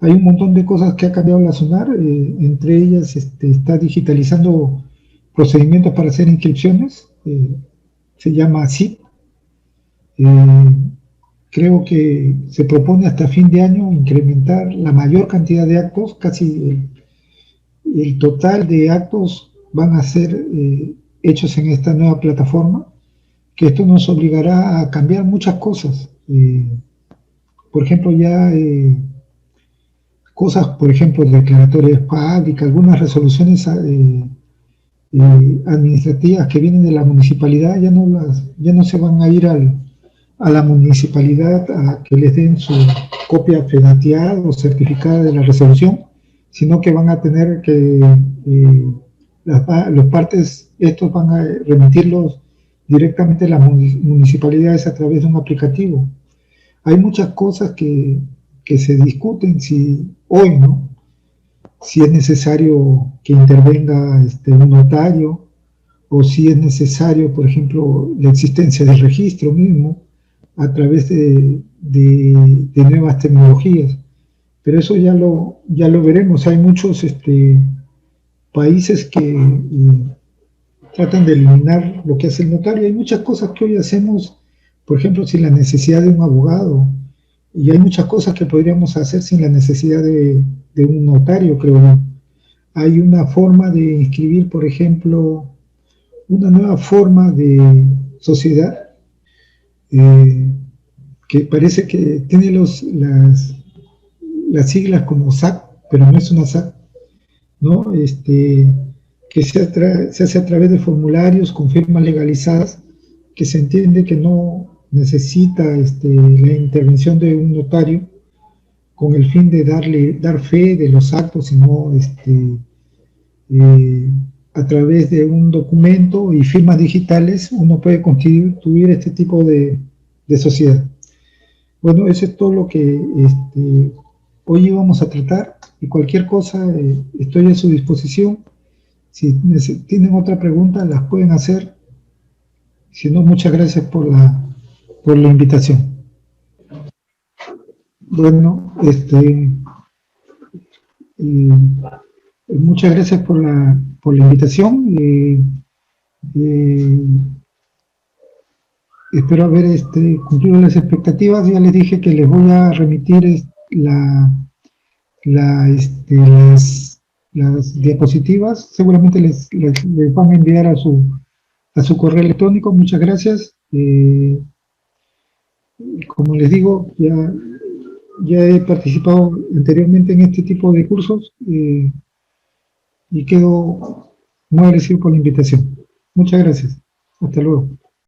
Hay un montón de cosas que ha cambiado la SUNAR, entre ellas está digitalizando procedimientos para hacer inscripciones, se llama SIP. Creo que se propone hasta fin de año incrementar la mayor cantidad de actos, casi el total de actos van a ser hechos en esta nueva plataforma, que esto nos obligará a cambiar muchas cosas. Por ejemplo, ya cosas, por ejemplo, declaratorias de fábrica, algunas resoluciones administrativas que vienen de la municipalidad, ya no se van a ir a la municipalidad a que les den su copia fedateada o certificada de la resolución, sino que van a tener que los partes, estos van a remitirlos directamente a las municipalidades a través de un aplicativo. Hay muchas cosas que se discuten hoy, ¿no? Si es necesario que intervenga un notario, o si es necesario, por ejemplo, la existencia del registro mismo a través de nuevas tecnologías. Pero eso ya lo veremos. Hay muchos países que tratan de eliminar lo que hace el notario. Hay muchas cosas que hoy hacemos, por ejemplo, sin la necesidad de un abogado, y hay muchas cosas que podríamos hacer sin la necesidad de un notario, creo yo. Hay una forma de inscribir, por ejemplo, una nueva forma de sociedad, que parece que tiene las siglas como SAC, pero no es una SAC, ¿no? Que se hace a través de formularios con firmas legalizadas, que se entiende que no necesita la intervención de un notario con el fin de dar fe de los actos, sino a través de un documento y firmas digitales uno puede constituir este tipo de sociedad. Bueno, eso es todo lo que hoy íbamos a tratar, y cualquier cosa estoy a su disposición. Si tienen otra pregunta, las pueden hacer. Si no, muchas gracias por la invitación. Bueno, muchas gracias por la invitación. Espero haber cumplido las expectativas. Ya les dije que les voy a remitir las diapositivas. Seguramente les van a enviar a su correo electrónico. Muchas gracias. Como les digo, ya he participado anteriormente en este tipo de cursos y quedo muy agradecido por la invitación. Muchas gracias. Hasta luego.